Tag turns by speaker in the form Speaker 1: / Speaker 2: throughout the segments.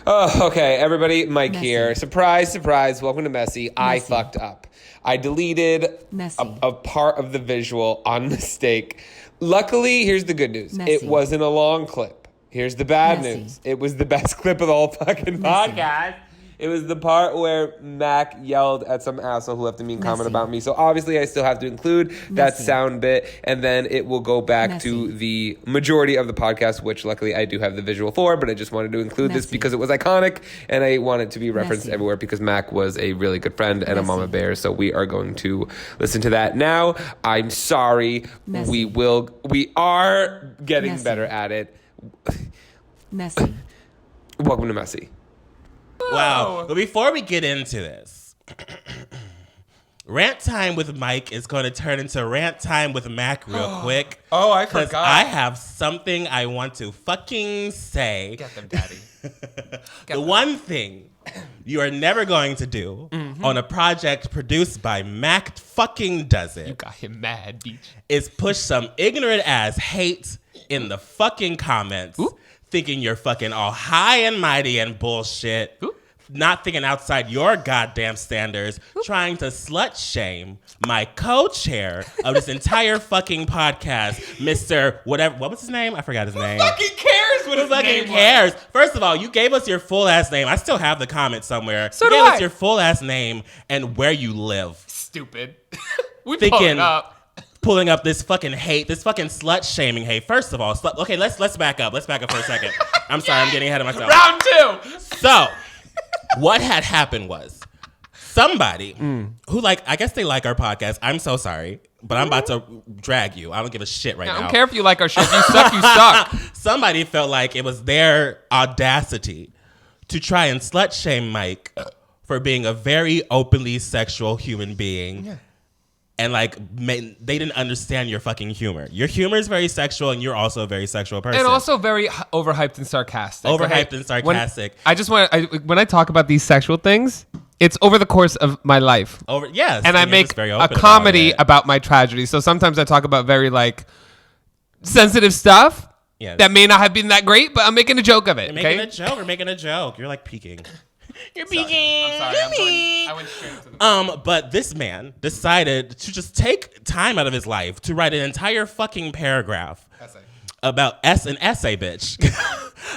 Speaker 1: Oh, okay, everybody, Mike here. Surprise, surprise. Welcome to Messy. I fucked up. I deleted a part of the visual on mistake. Luckily, here's the good news. It wasn't a long clip. Here's the bad news. It was the best clip of the whole fucking podcast. It was the part where Mac yelled at some asshole who left a mean comment about me. So obviously I still have to include that sound bit, and then it will go back to the majority of the podcast, which luckily I do have the visual for, but I just wanted to include this because it was iconic, and I want it to be referenced everywhere because Mac was a really good friend and a mama bear. So we are going to listen to that now. I'm sorry. We are getting better at it. Welcome to Messy.
Speaker 2: Wow. But before we get into this, Rant Time with Mike is going to turn into Rant Time with Mac real quick.
Speaker 1: Oh, I forgot.
Speaker 2: Because I have something I want to fucking say.
Speaker 1: Get them, daddy.
Speaker 2: The one thing you are never going to do on a project produced by Mac fucking does it.
Speaker 3: You got him mad, bitch.
Speaker 2: Is push some ignorant ass hate in the fucking comments.
Speaker 3: Ooh.
Speaker 2: Thinking you're fucking all high and mighty and bullshit.
Speaker 3: Ooh.
Speaker 2: Not thinking outside your goddamn standards. Ooh. Trying to slut shame my co-chair of this entire fucking podcast, Mr. Whatever. What was his name? I forgot his name.
Speaker 1: Who fucking cares what his name
Speaker 2: cares? First of all, you gave us your full ass name. I still have the comment somewhere.
Speaker 1: So
Speaker 2: you
Speaker 1: do
Speaker 2: gave
Speaker 1: I.
Speaker 2: us your full ass name and where you live.
Speaker 3: Stupid. We pulled it up.
Speaker 2: Pulling up this fucking hate, this fucking slut shaming hate. First of all, okay, let's back up. Let's back up for a second. I'm sorry, I'm getting ahead of myself.
Speaker 3: Round two.
Speaker 2: So, what had happened was somebody who I guess they like our podcast. I'm so sorry, but I'm about to drag you. I don't give a shit right now.
Speaker 3: I don't care if you like our shit. If you suck, you suck.
Speaker 2: Somebody felt like it was their audacity to try and slut shame Mike for being a very openly sexual human being. Yeah. And they didn't understand your fucking humor. Your humor is very sexual, and you're also a very sexual person.
Speaker 3: And also very overhyped and sarcastic.
Speaker 2: Overhyped and sarcastic.
Speaker 3: When I talk about these sexual things, it's over the course of my life.
Speaker 2: Yes.
Speaker 3: And I make a comedy about my tragedy. So sometimes I talk about very sensitive stuff that may not have been that great, but I'm making a joke of it.
Speaker 2: We're making a joke. You're peeking. You're peeking.
Speaker 3: I'm sorry. I went straight into the
Speaker 2: But this man decided to just take time out of his life to write an entire fucking paragraph about an essay, bitch,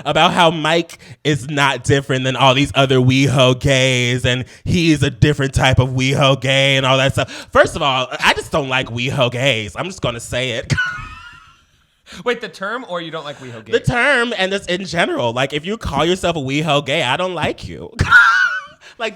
Speaker 2: about how Mike is not different than all these other WeHo gays, and he's a different type of WeHo gay and all that stuff. First of all, I just don't like WeHo gays. I'm just gonna say it.
Speaker 3: Wait, the term, or you don't like WeHo gay?
Speaker 2: The term, and it's in general. If you call yourself a WeHo gay, I don't like you.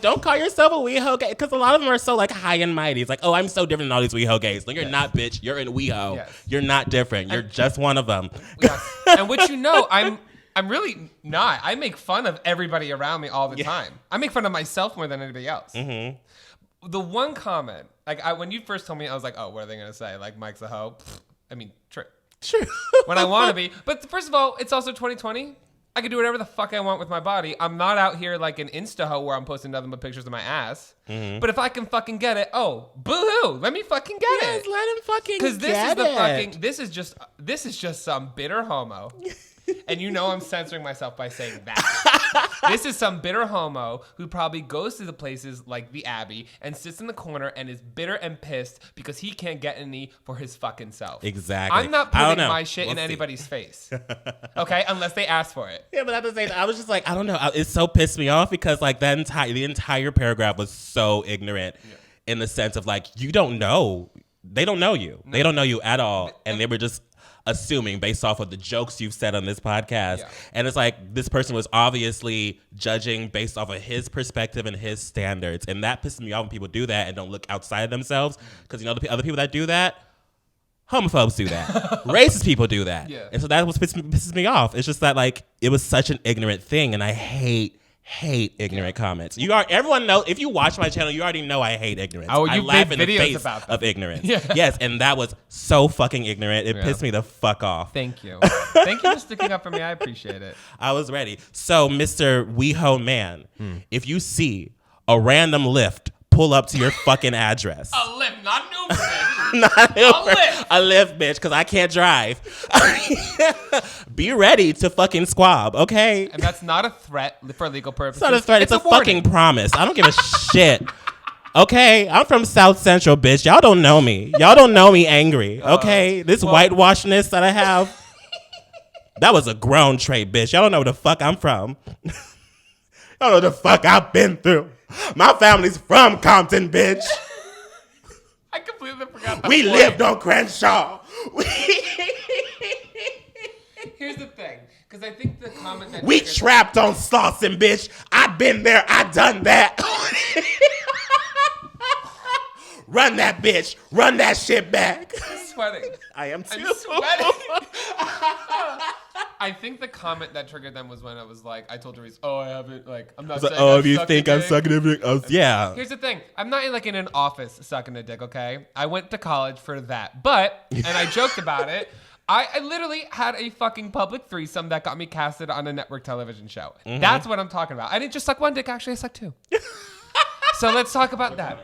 Speaker 2: Don't call yourself a WeHo gay, because a lot of them are so high and mighty. It's oh, I'm so different than all these WeHo gays. You're not, bitch. You're in WeHo. Yes. You're not different. You're just one of them.
Speaker 3: Yes. And which I'm really not. I make fun of everybody around me all the time. I make fun of myself more than anybody else. Mm-hmm. The one comment, when you first told me, I was oh, what are they gonna say? Mike's a hoe. I mean, true. When I want to be. But first of all, it's also 2020. I can do whatever the fuck I want with my body. I'm not out here like an Insta hoe where I'm posting nothing but pictures of my ass. Mm-hmm. But if I can fucking get it, boo-hoo, let me fucking get it.
Speaker 2: Let him fucking
Speaker 3: get it. Because this is just some bitter homo. And I'm censoring myself by saying that. This is some bitter homo who probably goes to the places like the Abbey and sits in the corner and is bitter and pissed because he can't get any for his fucking self.
Speaker 2: Exactly.
Speaker 3: I'm not putting my shit in anybody's face. Okay? Unless they ask for it.
Speaker 2: Yeah, but at the same time, I was just I don't know. It so pissed me off because the entire paragraph was so ignorant in the sense of you don't know. They don't know you. No. They don't know you at all. And they were just assuming based off of the jokes you've said on this podcast. Yeah. And it's this person was obviously judging based off of his perspective and his standards. And that pisses me off when people do that and don't look outside of themselves. Because, the other people that do that, homophobes do that. Racist people do that. Yeah. And so that was pisses me off. It's just that, it was such an ignorant thing. And I hate ignorant comments. Everyone knows, if you watch my channel, you already know I hate ignorance.
Speaker 3: Oh,
Speaker 2: I
Speaker 3: you
Speaker 2: laugh
Speaker 3: made
Speaker 2: in the
Speaker 3: videos
Speaker 2: face
Speaker 3: about them.
Speaker 2: of ignorance.
Speaker 3: Yeah.
Speaker 2: Yes, and that was so fucking ignorant. It pissed me the fuck off.
Speaker 3: Thank you. Thank you for sticking up for me. I appreciate it.
Speaker 2: I was ready. So, Mr. WeHo man, if you see a random lift pull up to your fucking address.
Speaker 3: A lift, not an Uber.
Speaker 2: A lift, bitch, because I can't drive. Be ready to fucking squab, okay?
Speaker 3: And that's not a threat for legal purposes.
Speaker 2: It's not a threat. It's a fucking promise. I don't give a shit. Okay? I'm from South Central, bitch. Y'all don't know me. Y'all don't know me angry, okay? This whitewashness that I have, that was a grown trait, bitch. Y'all don't know where the fuck I'm from. Y'all know what the fuck I've been through. My family's from Compton, bitch.
Speaker 3: I completely forgot that.
Speaker 2: We lived on Crenshaw.
Speaker 3: Here's the thing, because I think the comment that
Speaker 2: we trapped on Slauson, bitch. I've been there. I done that. Run that bitch. Run that shit back.
Speaker 3: I'm sweating.
Speaker 2: I am too.
Speaker 3: I'm sweating. I think the comment that triggered them was when I was like, I told Therese, I haven't, like, I'm not saying
Speaker 2: if you think I'm sucking a dick. Yeah.
Speaker 3: Here's the thing. I'm not in an office sucking a dick, okay? I went to college for that. But, and I joked about it, I literally had a fucking public threesome that got me casted on a network television show. Mm-hmm. That's what I'm talking about. I didn't just suck one dick, actually I sucked two. So let's talk about that.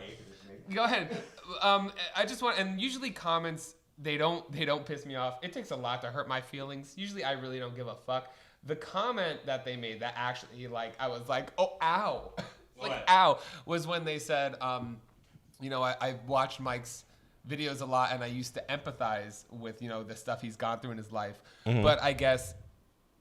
Speaker 3: Go ahead. I just want, and usually comments, they don't piss me off. It takes a lot to hurt my feelings. Usually I really don't give a fuck. The comment that they made that actually, like, I was like, oh, ow. Like, ow, was when they said, I watched Mike's videos a lot and I used to empathize with, the stuff he's gone through in his life. Mm-hmm. But I guess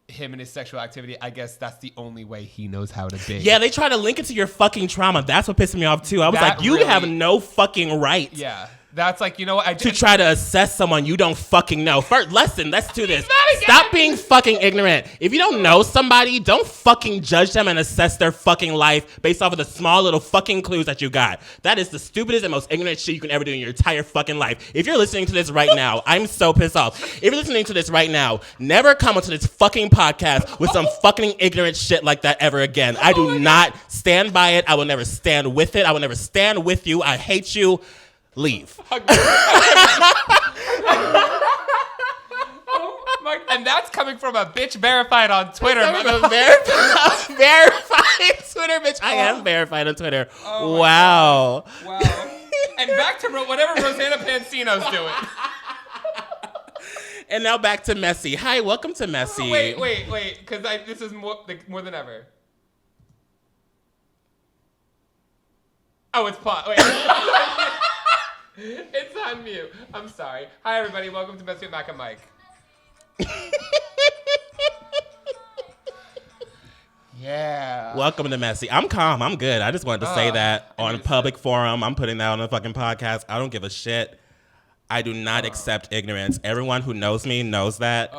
Speaker 3: him and his sexual activity, I guess that's the only way he knows how to be.
Speaker 2: Yeah, they try to link it to your fucking trauma. That's what pissed me off too. I was like, you have no fucking right.
Speaker 3: Yeah. That's like, what?
Speaker 2: To try to assess someone you don't fucking know. First, lesson, let's do this. Stop being fucking ignorant. If you don't know somebody, don't fucking judge them and assess their fucking life based off of the small little fucking clues that you got. That is the stupidest and most ignorant shit you can ever do in your entire fucking life. If you're listening to this right now, I'm so pissed off. If you're listening to this right now, never come onto this fucking podcast with some fucking ignorant shit like that ever again. I do not stand by it. I will never stand with it. I will never stand with you. I hate you. Leave.
Speaker 3: And that's coming from a bitch verified on Twitter.
Speaker 2: Verified Twitter, bitch. I am verified on Twitter.
Speaker 3: Oh
Speaker 2: wow.
Speaker 3: And back to whatever Rosanna Pansino's doing.
Speaker 2: And now back to Messy. Hi, welcome to Messy.
Speaker 3: Wait, because this is more than ever. Oh, it's plot. Wait. It's on mute. I'm sorry. Hi, everybody. Welcome to Messy with Mac and Mike. Yeah.
Speaker 2: Welcome to Messy. I'm calm. I'm good. I just wanted to say that on a public forum. I'm putting that on a fucking podcast. I don't give a shit. I do not accept ignorance. Everyone who knows me knows that.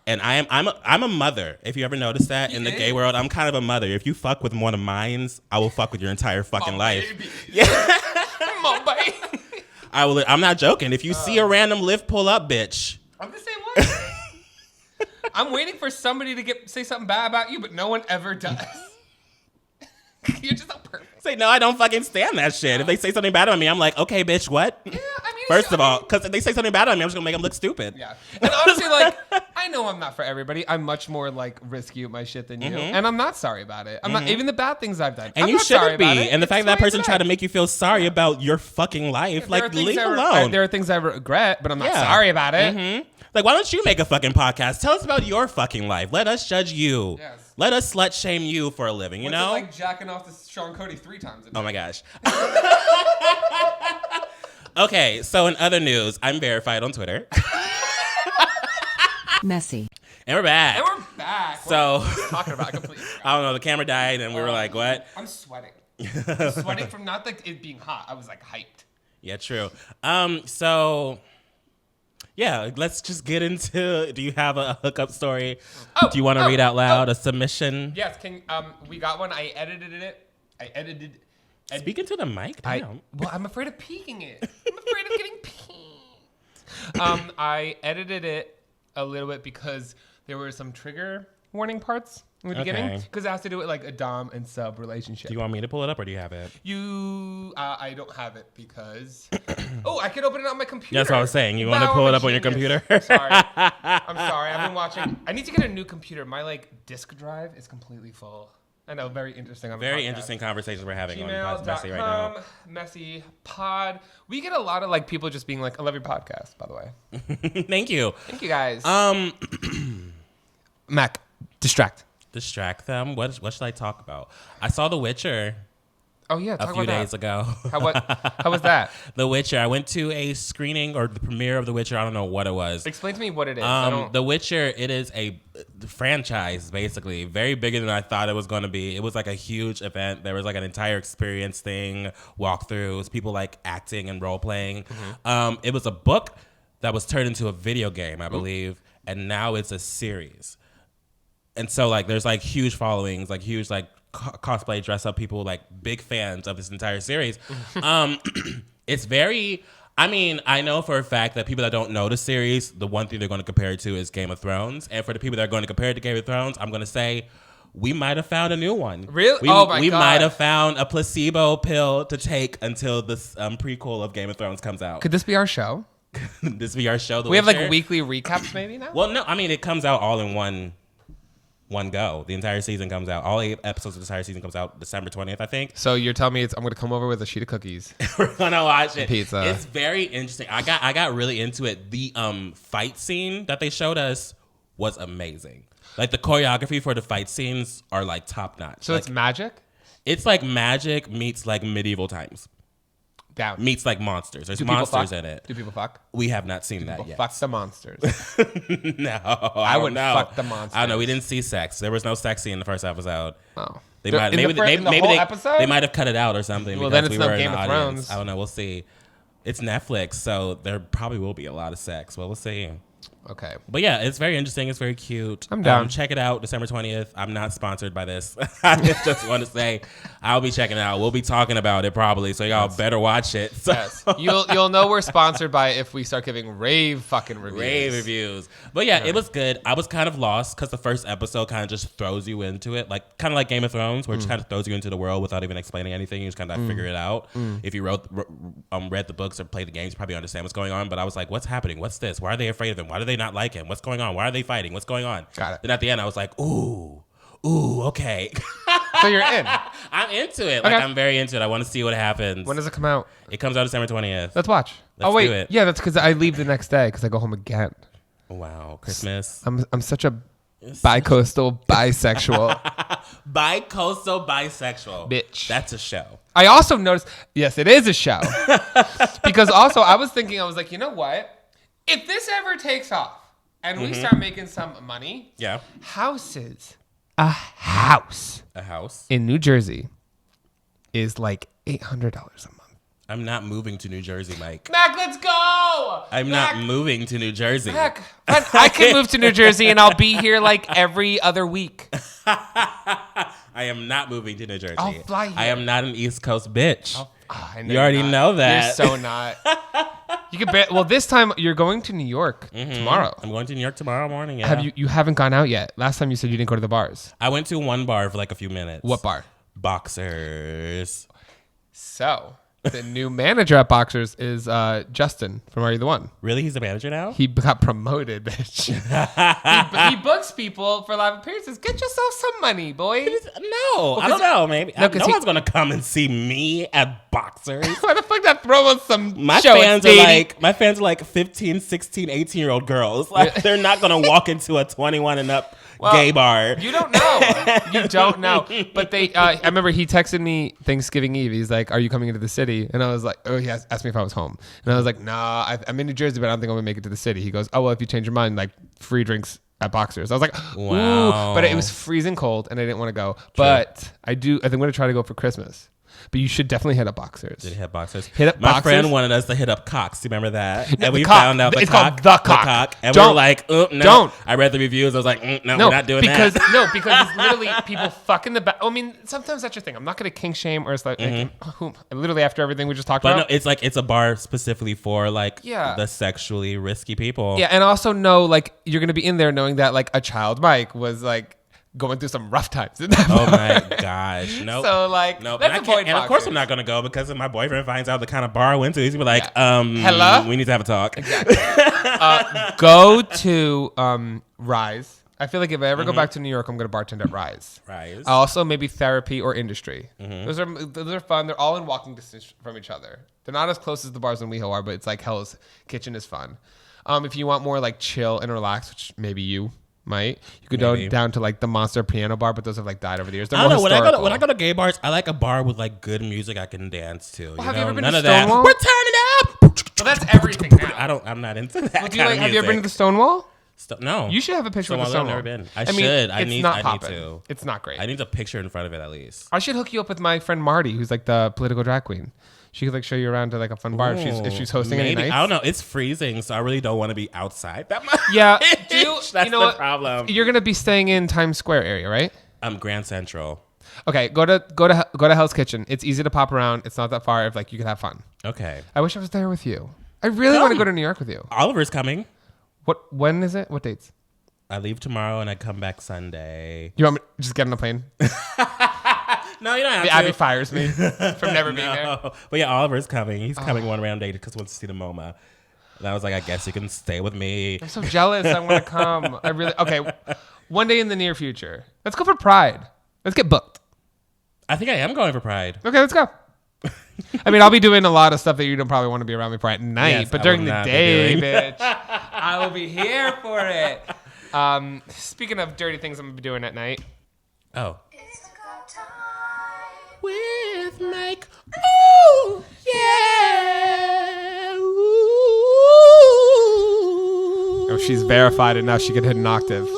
Speaker 2: And I'm a mother. If you ever noticed that in the gay world, I'm kind of a mother. If you fuck with one of mines, I will fuck with your entire fucking life.
Speaker 3: Baby. Yeah. My baby.
Speaker 2: I'm not joking. If you see a random lift pull up, bitch.
Speaker 3: I'm the same way. I'm waiting for somebody to say something bad about you, but no one ever does. You're just so perfect.
Speaker 2: Say, no, I don't fucking stand that shit. If they say something bad about me, I'm like, okay, bitch, what?
Speaker 3: Yeah, I mean,
Speaker 2: first of all, because if they say something bad about me, I'm just going to make them look stupid.
Speaker 3: Yeah. And honestly, like, I know I'm not for everybody. I'm much more, like, risky with my shit than you. Mm-hmm. And I'm not sorry about it. I'm not, even the bad things I've done.
Speaker 2: And
Speaker 3: I'm
Speaker 2: you
Speaker 3: not sorry
Speaker 2: shouldn't be.
Speaker 3: about it.
Speaker 2: And the fact that person tried to make you feel sorry about your fucking life, like, leave alone.
Speaker 3: There are things I regret, but I'm not sorry about it.
Speaker 2: Mm-hmm. Like, why don't you make a fucking podcast? Tell us about your fucking life. Let us judge you. Yes. Let us slut shame you for a living, you know?
Speaker 3: It like jacking off to Sean Cody 3 times a day?
Speaker 2: Oh my gosh. Okay, so in other news, I'm verified on Twitter.
Speaker 4: Messy.
Speaker 2: And we're back.
Speaker 3: So, what are we talking about?
Speaker 2: I don't know, the camera died and we were like, what?
Speaker 3: I'm sweating. I'm sweating from not like it being hot. I was like hyped.
Speaker 2: Yeah, true. So... yeah, let's just get into. Do you have a hookup story? Do you want to read out loud a submission?
Speaker 3: Yes, we got one. I edited it.
Speaker 2: Speaking to the mic. Damn.
Speaker 3: I'm afraid of peeking it. I'm afraid of getting peeked. I edited it a little bit because there were some trigger warning parts in the beginning because it has to do with like a dom and sub relationship.
Speaker 2: Do you want me to pull it up or do you have it?
Speaker 3: I don't have it because I could open it on my computer.
Speaker 2: That's what I was saying. You want to pull it up on your computer?
Speaker 3: Sorry. I'm sorry. I've been watching. I need to get a new computer. My like disk drive is completely full. I know, very interesting. On the
Speaker 2: Very
Speaker 3: podcast.
Speaker 2: interesting conversations we're having on Messy right now.
Speaker 3: MessyPod. We get a lot of like people just being like, "I love your podcast." By the way,
Speaker 2: Thank you.
Speaker 3: thank you guys. Mac, distract
Speaker 2: them. What should I talk about? I saw The Witcher.
Speaker 3: Oh yeah, talk
Speaker 2: a few
Speaker 3: about
Speaker 2: days ago.
Speaker 3: How was that?
Speaker 2: The Witcher. I went to a screening or the premiere of The Witcher. I don't know what it was.
Speaker 3: Explain to me what it is.
Speaker 2: The Witcher. It is a franchise, basically, very bigger than I thought it was going to be. It was like a huge event. There was like an entire experience thing, walkthroughs, people like acting and role playing. Mm-hmm. It was a book that was turned into a video game, I believe, and now it's a series. And so like there's like huge followings, like huge like cosplay dress up people, like big fans of this entire series. It's very, I mean, I know for a fact that people that don't know the series, the one thing they're going to compare it to is Game of Thrones. And for the people that are going to compare it to Game of Thrones, I'm going to say we might have found a new one.
Speaker 3: Really?
Speaker 2: We might have found a placebo pill to take until this prequel of Game of Thrones comes out.
Speaker 3: Could this be our show?
Speaker 2: This be our show?
Speaker 3: We have like weekly recaps maybe now?
Speaker 2: Well, no, I mean, it comes out all in one go. The entire season comes out. All 8 episodes of the entire season comes out December 20th, I think.
Speaker 3: So you're telling me I'm going to come over with a sheet of cookies.
Speaker 2: We're gonna watch it.
Speaker 3: Pizza.
Speaker 2: It's very interesting. I got really into it. The fight scene that they showed us was amazing. Like the choreography for the fight scenes are like top notch.
Speaker 3: So
Speaker 2: like,
Speaker 3: it's magic?
Speaker 2: It's like magic meets like medieval times.
Speaker 3: Down.
Speaker 2: Meets like monsters. There's monsters in it.
Speaker 3: Do people fuck?
Speaker 2: We have not seen that yet.
Speaker 3: Fuck the monsters.
Speaker 2: No,
Speaker 3: I wouldn't fuck the monsters.
Speaker 2: I don't know. We didn't see sex. There was no sex scene in the first episode.
Speaker 3: Oh.
Speaker 2: They
Speaker 3: The-
Speaker 2: might
Speaker 3: in the
Speaker 2: maybe
Speaker 3: fir-
Speaker 2: they
Speaker 3: in the
Speaker 2: maybe
Speaker 3: whole
Speaker 2: they,
Speaker 3: episode?
Speaker 2: they might have cut it out or something.
Speaker 3: Well,
Speaker 2: because
Speaker 3: then it's
Speaker 2: we
Speaker 3: no
Speaker 2: were in
Speaker 3: Game
Speaker 2: the
Speaker 3: of
Speaker 2: audience.
Speaker 3: Thrones.
Speaker 2: I don't know. We'll see. It's Netflix, so there probably will be a lot of sex. Well, we'll see.
Speaker 3: Okay.
Speaker 2: But yeah, it's very interesting. It's very cute.
Speaker 3: I'm down.
Speaker 2: Check it out, December 20th. I'm not sponsored by this. I just want to say I'll be checking it out. We'll be talking about it probably, so y'all better watch it. So.
Speaker 3: Yes. You'll know we're sponsored by it if we start giving rave fucking reviews.
Speaker 2: Rave reviews. But yeah, it was good. I was kind of lost because the first episode kind of just throws you into it, like kind of like Game of Thrones, where it just kind of throws you into the world without even explaining anything. You just kind of figure it out. If you read the books or played the games, you probably understand what's going on. But I was like, what's happening? What's this? Why are they afraid of him? Why do they not like him? What's going on? Why are they fighting? What's going on?
Speaker 3: Got it.
Speaker 2: Then at the end, I was like, ooh, okay.
Speaker 3: So you're in.
Speaker 2: I'm into it. Like,
Speaker 3: Okay.
Speaker 2: I'm very into it. I want to see what happens.
Speaker 3: When does it come out?
Speaker 2: It comes out December 20th.
Speaker 3: Let's watch.
Speaker 2: Let's
Speaker 3: wait.
Speaker 2: do it.
Speaker 3: Yeah, that's because I leave the next day because I go home again.
Speaker 2: Wow. Christmas.
Speaker 3: I'm such a bi-coastal bisexual
Speaker 2: Bi-coastal bisexual.
Speaker 3: bitch.
Speaker 2: That's a show.
Speaker 3: I also noticed, yes, it is a show. Because also I was thinking, I was like, you know what? If this ever takes off and we start making some money,
Speaker 2: Yeah.
Speaker 3: houses, a house
Speaker 2: A house.
Speaker 3: in New Jersey is like $800 a month.
Speaker 2: I'm not moving to New Jersey, Mike.
Speaker 3: Mac, let's go.
Speaker 2: I'm not moving to New Jersey.
Speaker 3: Mac, I can move to New Jersey and I'll be here like every other week.
Speaker 2: I am not moving to New Jersey.
Speaker 3: I'll fly here.
Speaker 2: I am not an East Coast bitch.
Speaker 3: I know
Speaker 2: You already
Speaker 3: you're not.
Speaker 2: know that.
Speaker 3: You're so not. You could well, this time you're going to New York tomorrow.
Speaker 2: I'm going to New York tomorrow morning. Yeah.
Speaker 3: Have you haven't gone out yet? Last time you said you didn't go to the bars.
Speaker 2: I went to one bar for like a few minutes.
Speaker 3: What bar?
Speaker 2: Boxers.
Speaker 3: So the new manager at Boxers is Justin from Are You the One?
Speaker 2: Really? He's the manager now?
Speaker 3: He got promoted, bitch. he books people for live appearances. Get yourself some money, boy.
Speaker 2: No, I don't know. Maybe no
Speaker 3: because
Speaker 2: one's gonna come and see me at Boxers.
Speaker 3: Why the fuck not throw on some
Speaker 2: My
Speaker 3: show?
Speaker 2: fans are like 15, 16, 18-year-old girls. Like they're not gonna walk into a 21 and up gay bar.
Speaker 3: You don't know. You don't know. But they, I remember he texted me Thanksgiving Eve. He's like, "Are you coming into the city?" And I was like, "Oh, he asked me if I was home." And I was like, "Nah, I'm in New Jersey, but I don't think I'm gonna make it to the city." He goes, "Oh well, if you change your mind, like free drinks at Boxers." I was like, "Ooh,"
Speaker 2: Wow.
Speaker 3: but it was freezing cold, and I didn't want to go. But I think I'm gonna try to go for Christmas. But you should definitely hit up Boxers.
Speaker 2: Did he hit Boxers?
Speaker 3: Hit up
Speaker 2: My
Speaker 3: Boxers?
Speaker 2: friend wanted us to hit up Cox. Do you remember that?
Speaker 3: No,
Speaker 2: And we
Speaker 3: the Cock.
Speaker 2: found out
Speaker 3: It's called The Cock.
Speaker 2: And
Speaker 3: Don't.
Speaker 2: we were like, no.
Speaker 3: Don't.
Speaker 2: I read the reviews. I was like, no,
Speaker 3: No,
Speaker 2: we're not doing
Speaker 3: because
Speaker 2: that.
Speaker 3: no, because it's literally people fucking the back. I mean, sometimes that's your thing. I'm not gonna kink shame or it's like, literally after everything we just talked
Speaker 2: But
Speaker 3: about.
Speaker 2: no, it's a bar specifically for like
Speaker 3: Yeah.
Speaker 2: the sexually risky people.
Speaker 3: Yeah, and also know like you're gonna be in there knowing that like a child Mike was like going through some rough times. In that
Speaker 2: Oh
Speaker 3: bar.
Speaker 2: my gosh. Nope.
Speaker 3: So like,
Speaker 2: Nope.
Speaker 3: let's
Speaker 2: And,
Speaker 3: avoid
Speaker 2: and of course
Speaker 3: Boxers.
Speaker 2: I'm not gonna go because if my boyfriend finds out the kind of bar I went to, he's gonna be like,
Speaker 3: Hello?
Speaker 2: we need to have a talk.
Speaker 3: Go to Rise. I feel like if I ever go back to New York, I'm going to bartend at Rise.
Speaker 2: Rise.
Speaker 3: Also, maybe Therapy or Industry. Those are fun. They're all in walking distance from each other. They're not as close as the bars in WeHo are, but it's like Hell's Kitchen is fun. If you want more like chill and relax, which maybe you might, you could go down to like the Monster Piano Bar, but those have like died over the years. They're
Speaker 2: I don't know.
Speaker 3: historical.
Speaker 2: When I go to gay bars, I like a bar with like good music I can dance to.
Speaker 3: Have you ever been
Speaker 2: None
Speaker 3: to
Speaker 2: of that.
Speaker 3: Stonewall?
Speaker 2: We're turning up.
Speaker 3: Well, that's everything now.
Speaker 2: I'm not into that.
Speaker 3: Well, have you ever been to the Stonewall?
Speaker 2: No.
Speaker 3: You should have a picture of the Stonewall.
Speaker 2: I've never been. I
Speaker 3: mean,
Speaker 2: need to.
Speaker 3: It's not great.
Speaker 2: I need a picture in front of it at least.
Speaker 3: I should hook you up with my friend Marty, who's like the political drag queen. She could like show you around to like a fun bar if she's hosting any nights.
Speaker 2: I don't know. It's freezing, so I really don't want to be outside that much.
Speaker 3: Yeah,
Speaker 2: That's the problem.
Speaker 3: You're gonna be staying in Times Square area, right?
Speaker 2: Grand Central.
Speaker 3: Okay, go to Hell's Kitchen. It's easy to pop around. It's not that far. If like you could have fun.
Speaker 2: Okay.
Speaker 3: I wish I was there with you. I really want to go to New York with you.
Speaker 2: Oliver's coming.
Speaker 3: When is it? What dates?
Speaker 2: I leave tomorrow and I come back Sunday.
Speaker 3: You want me to just get on a plane?
Speaker 2: No, you don't have to.
Speaker 3: Abby fires me from never being there.
Speaker 2: But yeah, Oliver's coming. He's coming one round day because he wants to see the MoMA. And I was like, I guess you can stay with me.
Speaker 3: I'm so jealous. I want to come. Okay. One day in the near future. Let's go for Pride. Let's get booked.
Speaker 2: I think I am going for Pride.
Speaker 3: Okay, let's go. I mean, I'll be doing a lot of stuff that you don't probably want to be around me for at night,
Speaker 2: Yes,
Speaker 3: but
Speaker 2: I
Speaker 3: during
Speaker 2: will
Speaker 3: the
Speaker 2: not be
Speaker 3: day,
Speaker 2: doing.
Speaker 3: bitch, I will be here for it. Speaking of dirty things I'm gonna be doing at night.
Speaker 2: Oh.
Speaker 3: With Mike. Ooh, yeah. Ooh. Oh, she's verified and now she can hit an octave.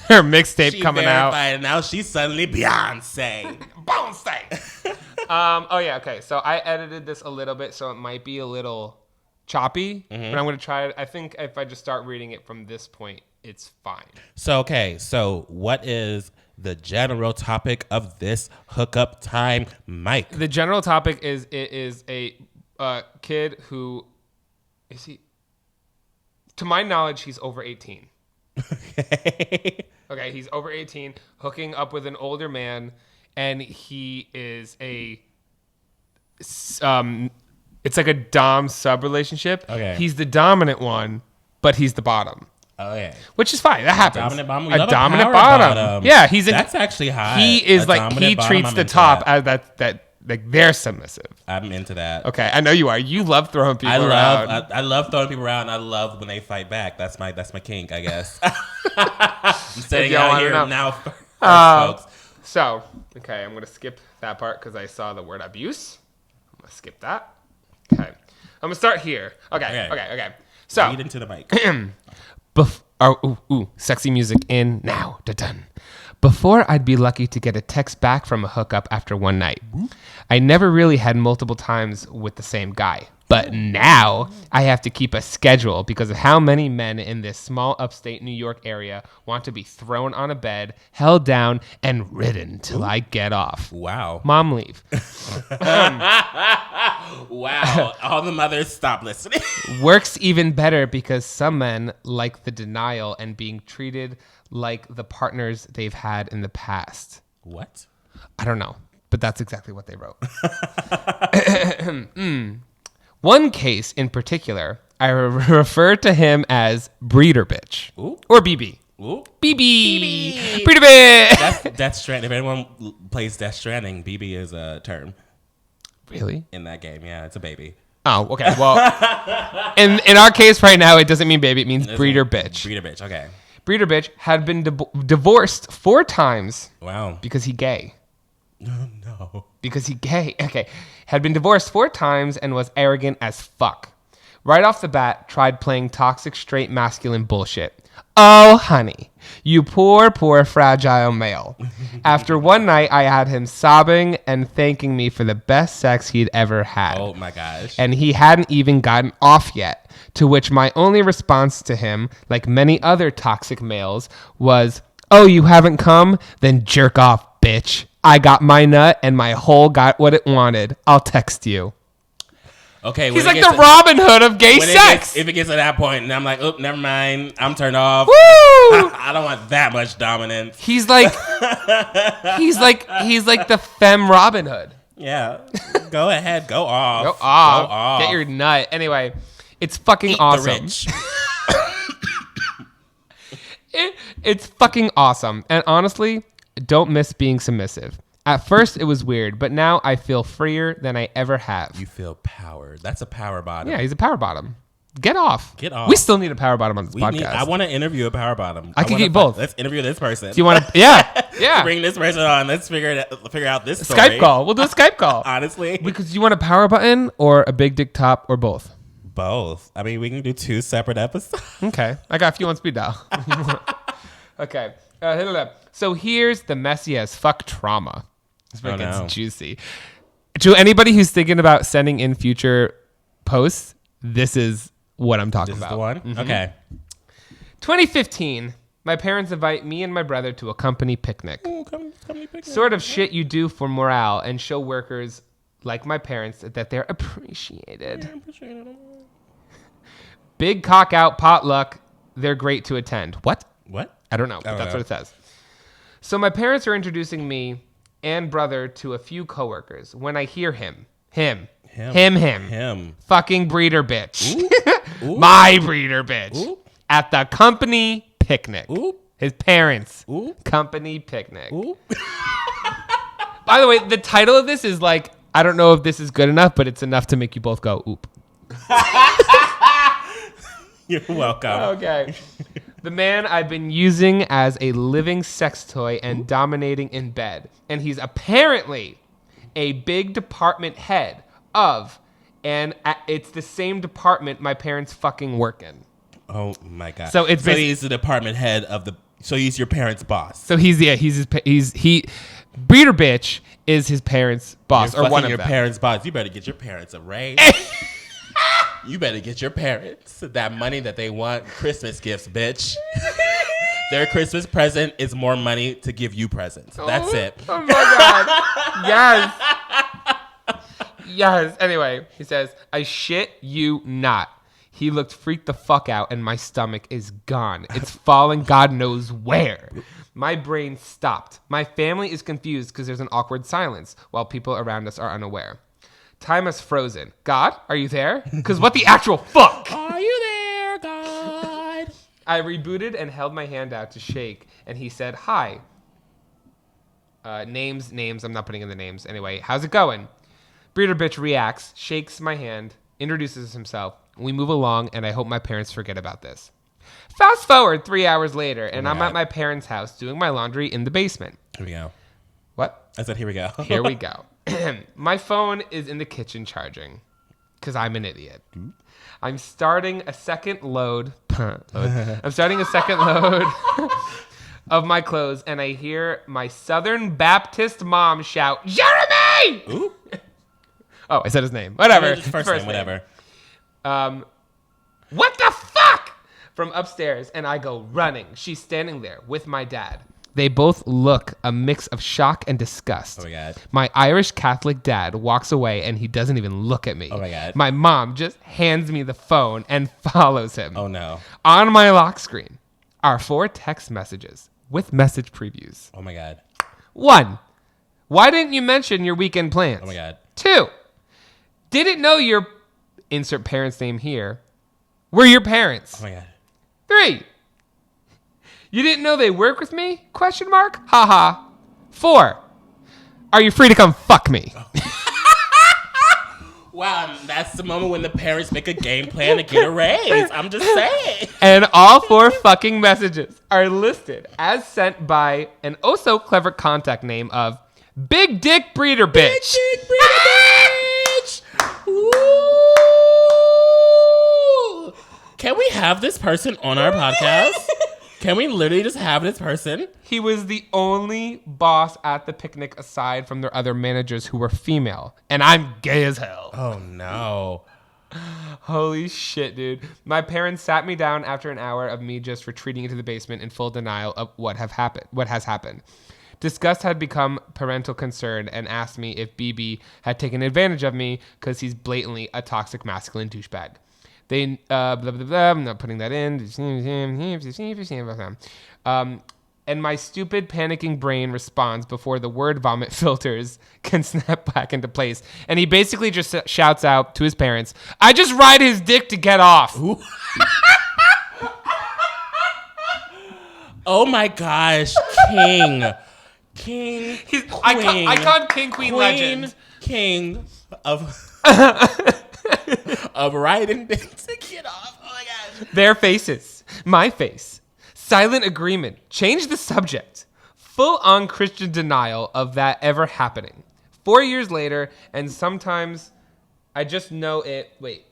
Speaker 3: Her mixtape coming out.
Speaker 2: And now she's suddenly Beyonce.
Speaker 3: Beyonce. Oh yeah, okay. So I edited this a little bit, so it might be a little choppy, but I'm gonna try it. I think if I just start reading it from this point, it's fine.
Speaker 2: So what is the general topic of this hookup time, Mike?
Speaker 3: The general topic is it is a kid who is he? To my knowledge, he's over 18. Okay, he's over 18, hooking up with an older man, and he is it's like a dom sub relationship.
Speaker 2: Okay.
Speaker 3: He's the dominant one, but he's the bottom.
Speaker 2: Oh yeah,
Speaker 3: which is fine. That happens.
Speaker 2: dominant bottom.
Speaker 3: A dominant bottom. Yeah,
Speaker 2: that's actually high.
Speaker 3: He is
Speaker 2: A
Speaker 3: like
Speaker 2: dominant
Speaker 3: he
Speaker 2: bottom,
Speaker 3: treats
Speaker 2: I'm
Speaker 3: the
Speaker 2: into
Speaker 3: top
Speaker 2: that.
Speaker 3: as that like they're submissive.
Speaker 2: I'm into that.
Speaker 3: Okay, I know you are. You love throwing people around.
Speaker 2: I love throwing people around. I love when they fight back. That's my kink, I guess. I'm sitting out here now, folks.
Speaker 3: So, okay, I'm going to skip that part because I saw the word abuse. I'm going to skip that. Okay. I'm going to start here. Okay. So,
Speaker 2: Lead into the mic.
Speaker 3: Sexy music in now. Done. Before, I'd be lucky to get a text back from a hookup after one night. I never really had multiple times with the same guy. But now I have to keep a schedule because of how many men in this small upstate New York area want to be thrown on a bed, held down, and ridden till I get off.
Speaker 2: Wow.
Speaker 3: Mom, leave.
Speaker 2: Wow. All the mothers, stop listening.
Speaker 3: Works even better because some men like the denial and being treated like the partners they've had in the past.
Speaker 2: What?
Speaker 3: I don't know, but that's exactly what they wrote. One case in particular, I refer to him as Breeder Bitch.
Speaker 2: Ooh.
Speaker 3: Or BB.
Speaker 2: Ooh.
Speaker 3: BB. Breeder Bitch.
Speaker 2: Death Stranding. If anyone plays Death Stranding, BB is a term.
Speaker 3: Really?
Speaker 2: In that game, yeah, it's a baby.
Speaker 3: Oh, okay. Well, in our case right now, it doesn't mean baby. It means Breeder Bitch.
Speaker 2: Breeder Bitch, okay.
Speaker 3: Breeder Bitch had been divorced 4 times.
Speaker 2: Wow.
Speaker 3: Because he gay.
Speaker 2: No.
Speaker 3: Because he gay. Okay. Had been divorced 4 times and was arrogant as fuck. Right off the bat, tried playing toxic straight masculine bullshit. Oh, honey. You poor, poor, fragile male. After one night, I had him sobbing and thanking me for the best sex he'd ever had.
Speaker 2: Oh, my gosh.
Speaker 3: And he hadn't even gotten off yet. To which my only response to him, like many other toxic males, was, oh, you haven't come? Then jerk off, bitch. I got my nut and my hole got what it wanted. I'll text you.
Speaker 2: Okay,
Speaker 3: he's like the Robin Hood of gay sex.
Speaker 2: If it gets to that point, and I'm like, oh, never mind, I'm turned off.
Speaker 3: Woo!
Speaker 2: I don't want that much dominance.
Speaker 3: He's like the femme Robin Hood.
Speaker 2: Yeah, go ahead, go off.
Speaker 3: Go off. Get your nut. Anyway, it's fucking awesome.
Speaker 2: The rich.
Speaker 3: It's fucking awesome. And honestly, don't miss being submissive. At first, it was weird, but now I feel freer than I ever have.
Speaker 2: You feel power. That's a power bottom.
Speaker 3: Yeah, he's a power bottom. Get off.
Speaker 2: Get off.
Speaker 3: We still need a power bottom on this podcast.
Speaker 2: I want to interview a power bottom.
Speaker 3: I can get both.
Speaker 2: Let's interview this person.
Speaker 3: Do you want to? Yeah.
Speaker 2: Bring this person on. Let's figure out this story.
Speaker 3: Skype call. We'll do a Skype call.
Speaker 2: Honestly.
Speaker 3: Because you want a power button or a big dick top or both?
Speaker 2: Both. I mean, we can do 2 separate episodes.
Speaker 3: Okay. I got a few on speed dial. Okay. So here's the messy as fuck trauma. This one gets juicy. To anybody who's thinking about sending in future posts, this is what I'm talking about.
Speaker 2: This is the one? Mm-hmm. Okay.
Speaker 3: 2015, my parents invite me and my brother to a company picnic.
Speaker 2: Ooh, company picnic.
Speaker 3: Sort of shit you do for morale and show workers like my parents that they're appreciated.
Speaker 2: Yeah, appreciate it.
Speaker 3: Big cock out potluck. They're great to attend. What? I don't know. But that's what it says. So my parents are introducing me and brother to a few coworkers. When I hear him. Fucking breeder bitch. Ooh. My breeder bitch. Ooh. At the company picnic. Ooh. His parents. Ooh. Company picnic. Ooh. By the way, the title of this is like, I don't know if this is good enough, but it's enough to make you both go, oop.
Speaker 2: You're welcome.
Speaker 3: Okay. The man I've been using as a living sex toy and dominating in bed. And he's apparently a big department head of, and it's the same department my parents fucking work in.
Speaker 2: Oh my God.
Speaker 3: So
Speaker 2: he's the department head of so he's your parents' boss.
Speaker 3: So breeder bitch is his parents' boss.
Speaker 2: You're
Speaker 3: or one of
Speaker 2: your
Speaker 3: them.
Speaker 2: Parents' boss. You better get your parents a raise. You better get your parents that money that they want. Christmas gifts, bitch. Their Christmas present is more money to give you presents. That's it.
Speaker 3: Oh my God. Yes. Anyway, he says, I shit you not. He looked freaked the fuck out and my stomach is gone. It's falling God knows where. My brain stopped. My family is confused because there's an awkward silence while people around us are unaware. Time has frozen. God, are you there? Because what the actual fuck?
Speaker 2: Are you there, God?
Speaker 3: I rebooted and held my hand out to shake, and he said, hi. Names. I'm not putting in the names. Anyway, how's it going? Breeder bitch reacts, shakes my hand, introduces himself. We move along, and I hope my parents forget about this. Fast forward 3 hours later, and I'm at my parents' house doing my laundry in the basement.
Speaker 2: Here we go.
Speaker 3: What?
Speaker 2: I said, here we go.
Speaker 3: Here we go. My phone is in the kitchen charging because I'm an idiot. I'm starting a second load. I'm starting a second load of my clothes, and I hear my Southern Baptist mom shout, Jeremy!
Speaker 2: Ooh.
Speaker 3: Oh, I said his name. Whatever.
Speaker 2: First name, whatever.
Speaker 3: What the fuck? From upstairs, and I go running. She's standing there with my dad. They both look a mix of shock and disgust.
Speaker 2: Oh my God.
Speaker 3: My Irish Catholic dad walks away and he doesn't even look at me.
Speaker 2: Oh my God.
Speaker 3: My mom just hands me the phone and follows him.
Speaker 2: Oh no.
Speaker 3: On my lock screen are 4 text messages with message previews.
Speaker 2: Oh my God.
Speaker 3: 1. Why didn't you mention your weekend plans?
Speaker 2: Oh my God.
Speaker 3: 2. Didn't know your insert parent's name here were your parents.
Speaker 2: Oh my God.
Speaker 3: 3. You didn't know they work with me? Question mark. Haha. 4. Are you free to come fuck me?
Speaker 2: Wow, that's the moment when the parents make a game plan to get a raise. I'm just saying.
Speaker 3: And all 4 fucking messages are listed as sent by an oh so clever contact name of Big Dick Breeder Bitch.
Speaker 2: Big Dick Breeder Bitch. Ooh. Can we have this person on our podcast? Can we literally just have this person?
Speaker 3: He was the only boss at the picnic aside from their other managers who were female. And I'm gay as hell.
Speaker 2: Oh, no.
Speaker 3: Holy shit, dude. My parents sat me down after an hour of me just retreating into the basement in full denial of what has happened. Disgust had become parental concern and asked me if BB had taken advantage of me because he's blatantly a toxic masculine douchebag. They, blah, blah, blah, I'm not putting that in. And my stupid panicking brain responds before the word vomit filters can snap back into place. And he basically just shouts out to his parents, I just ride his dick to get off.
Speaker 2: Oh my gosh, King.
Speaker 3: He's icon King Queen legend.
Speaker 2: King of of writing things to get off. Oh my gosh.
Speaker 3: Their faces. My face. Silent agreement. Change the subject. Full on Christian denial of that ever happening. 4 years later, and sometimes I just know it. Wait.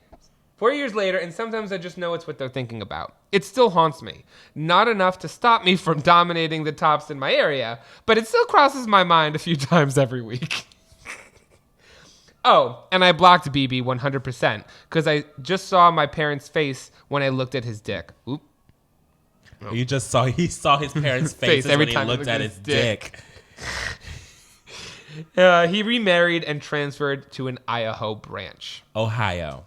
Speaker 3: 4 years later, and sometimes I just know it's what they're thinking about. It still haunts me. Not enough to stop me from dominating the tops in my area, but it still crosses my mind a few times every week. Oh, and I blocked BB 100% because I just saw my parents' face when I looked at his dick. Oop.
Speaker 2: He saw his parents' faces
Speaker 3: every
Speaker 2: when he
Speaker 3: time
Speaker 2: looked at his dick.
Speaker 3: He remarried and transferred to an Idaho branch.
Speaker 2: Ohio.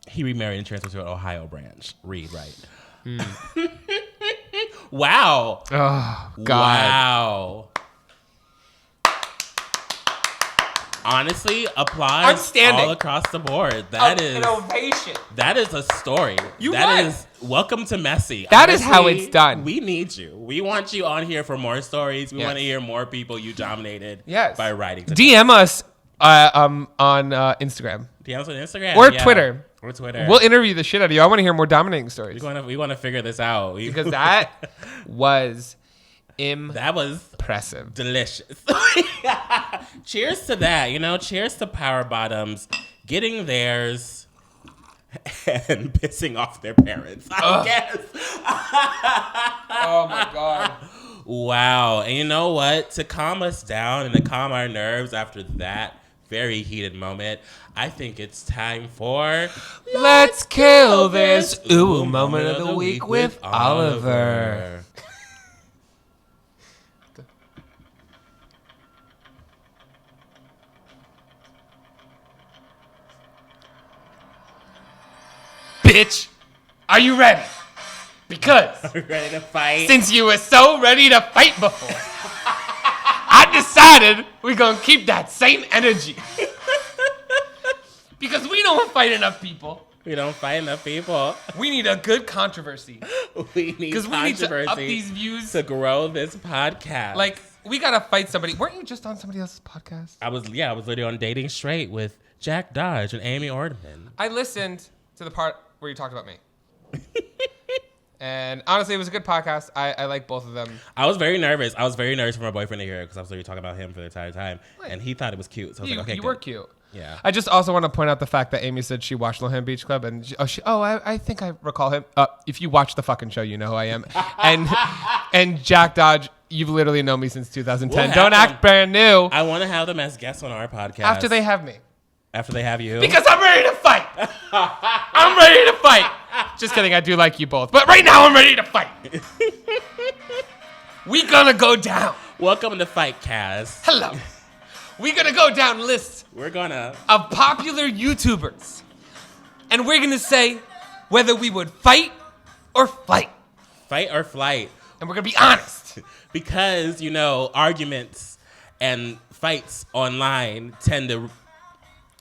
Speaker 2: He remarried and transferred to an Ohio branch. Read right. Wow.
Speaker 3: Oh, God.
Speaker 2: Wow. Honestly, applause all across the board. That is
Speaker 3: an ovation.
Speaker 2: That is a story.
Speaker 3: You
Speaker 2: that
Speaker 3: won.
Speaker 2: is welcome to Messy.
Speaker 3: That is how it's done.
Speaker 2: We need you. We want you on here for more stories. We
Speaker 3: Yes.
Speaker 2: want to hear more people you dominated
Speaker 3: Yes.
Speaker 2: by writing.
Speaker 3: DM us on Instagram.
Speaker 2: DM us on Instagram.
Speaker 3: Or Twitter.
Speaker 2: Or Twitter.
Speaker 3: We'll interview the shit out of you. I want to hear more dominating stories.
Speaker 2: We want to figure this out.
Speaker 3: Because that was
Speaker 2: that was
Speaker 3: impressive.
Speaker 2: delicious. Cheers to that. Cheers to power bottoms getting theirs and pissing off their parents, I guess.
Speaker 3: Oh my God.
Speaker 2: Wow. And you know what? To calm us down and to calm our nerves after that very heated moment, I think it's time for
Speaker 3: Let's Kill This Ooh Moment of the Week with Oliver. Bitch, are you ready? Because
Speaker 2: Are we ready to fight?
Speaker 3: since you were so ready to fight before, I decided we're gonna keep that same energy. Because we don't fight enough people.
Speaker 2: We don't fight enough people.
Speaker 3: We need a good controversy.
Speaker 2: We need
Speaker 3: Because we need to
Speaker 2: controversy
Speaker 3: up these views.
Speaker 2: to grow this podcast.
Speaker 3: Like, we gotta fight somebody. Weren't you just on somebody else's podcast?
Speaker 2: I was literally on Dating Straight with Jack Dodge and Amy Ortman.
Speaker 3: I listened to the part where you talked about me. And honestly, it was a good podcast. I like both of them.
Speaker 2: I was very nervous. I was very nervous for my boyfriend to hear it because I was literally talking about him for the entire time.
Speaker 3: Wait.
Speaker 2: And he thought it was cute. So I was like, okay,
Speaker 3: You
Speaker 2: good.
Speaker 3: were cute.
Speaker 2: Yeah.
Speaker 3: I just also want to point out the fact that Amy said she watched Lohan Beach Club, and I think I recall him. If you watch the fucking show, you know who I am. And Jack Dodge, you've literally known me since 2010.
Speaker 2: We'll
Speaker 3: Don't
Speaker 2: have
Speaker 3: act brand new.
Speaker 2: I want to have them as guests on our podcast.
Speaker 3: After they have me.
Speaker 2: After they have you.
Speaker 3: Because I'm ready to fight. I'm ready to fight. Just kidding. I do like you both. But right now, I'm ready to fight. We gonna go down.
Speaker 2: Welcome to Fight Cast.
Speaker 3: Hello. We gonna go down lists
Speaker 2: We're gonna
Speaker 3: of popular YouTubers. And we're gonna say whether we would fight or flight.
Speaker 2: fight or flight.
Speaker 3: And we're gonna be honest.
Speaker 2: Because, arguments and fights online tend to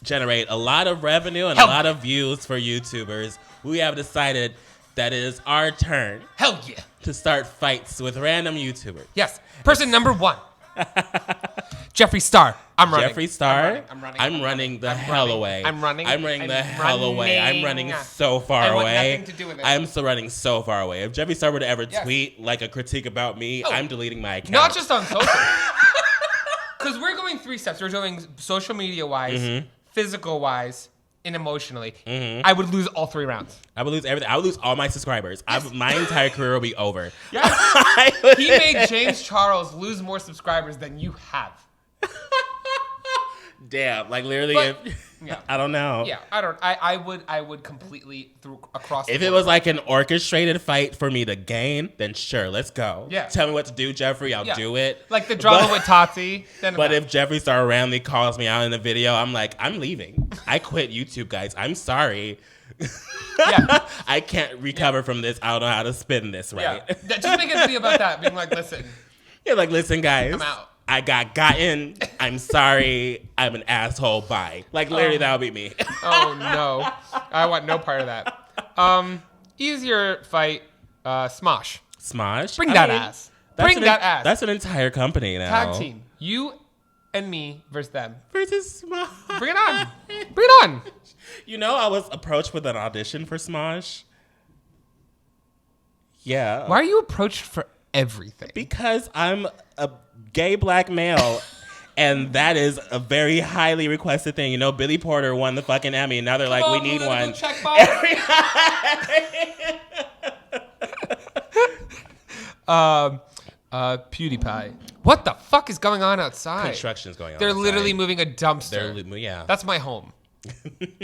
Speaker 2: generate a lot of revenue and a lot of views for YouTubers. We have decided that it is our turn
Speaker 3: Hell yeah.
Speaker 2: to start fights with random YouTubers.
Speaker 3: Yes. Person number 1. Jeffree Star. I'm running.
Speaker 2: Jeffree Star.
Speaker 3: I'm running
Speaker 2: the hell away.
Speaker 3: I'm running.
Speaker 2: I'm running the hell away. I'm running so far
Speaker 3: I want
Speaker 2: away.
Speaker 3: nothing to do with it.
Speaker 2: I'm still running so far away. If Jeffree Star were to ever
Speaker 3: Yes.
Speaker 2: tweet like a critique about me, I'm deleting my account.
Speaker 3: Not just on social. Because we're going 3 steps. We're going social media wise, physical wise, and emotionally. I would lose all 3 rounds.
Speaker 2: I would lose everything. I would lose all my subscribers. My entire career will be over.
Speaker 3: Yes. He made James Charles lose more subscribers than you have.
Speaker 2: Damn, like literally,
Speaker 3: But-
Speaker 2: I don't know.
Speaker 3: Yeah, I would completely across.
Speaker 2: If
Speaker 3: the
Speaker 2: it
Speaker 3: board.
Speaker 2: was like an orchestrated fight for me to gain, then sure, let's go.
Speaker 3: Yeah.
Speaker 2: Tell me what to do, Jeffree. I'll do it.
Speaker 3: Like the drama with Tati. Then
Speaker 2: But if Jeffree Star randomly calls me out in the video, I'm like, I'm leaving. I quit YouTube, guys. I'm sorry.
Speaker 3: yeah,
Speaker 2: I can't recover from this. I don't know how to spin this right.
Speaker 3: yeah, just make a video about that, being like, listen,
Speaker 2: You're like, listen, guys.
Speaker 3: I'm out.
Speaker 2: I got gotten. I'm sorry. I'm an asshole. Bye. Like literally, that would be me.
Speaker 3: Oh no, I want no part of that. Easier fight, Smosh.
Speaker 2: Smosh?
Speaker 3: Bring that ass. Bring that ass.
Speaker 2: That's an entire company now.
Speaker 3: Tag team. You and me versus them.
Speaker 2: Versus Smosh.
Speaker 3: Bring it on. Bring it on.
Speaker 2: You know, I was approached with an audition for Smosh. Yeah.
Speaker 3: Why are you approached for everything?
Speaker 2: Because I'm a gay black male. And that is a very highly requested thing. You know, Billy Porter won the fucking Emmy. And now they're like, we need one.
Speaker 3: PewDiePie. What the fuck is going on outside?
Speaker 2: Construction's going on.
Speaker 3: They're
Speaker 2: outside.
Speaker 3: literally moving a dumpster.
Speaker 2: Yeah.
Speaker 3: That's my home.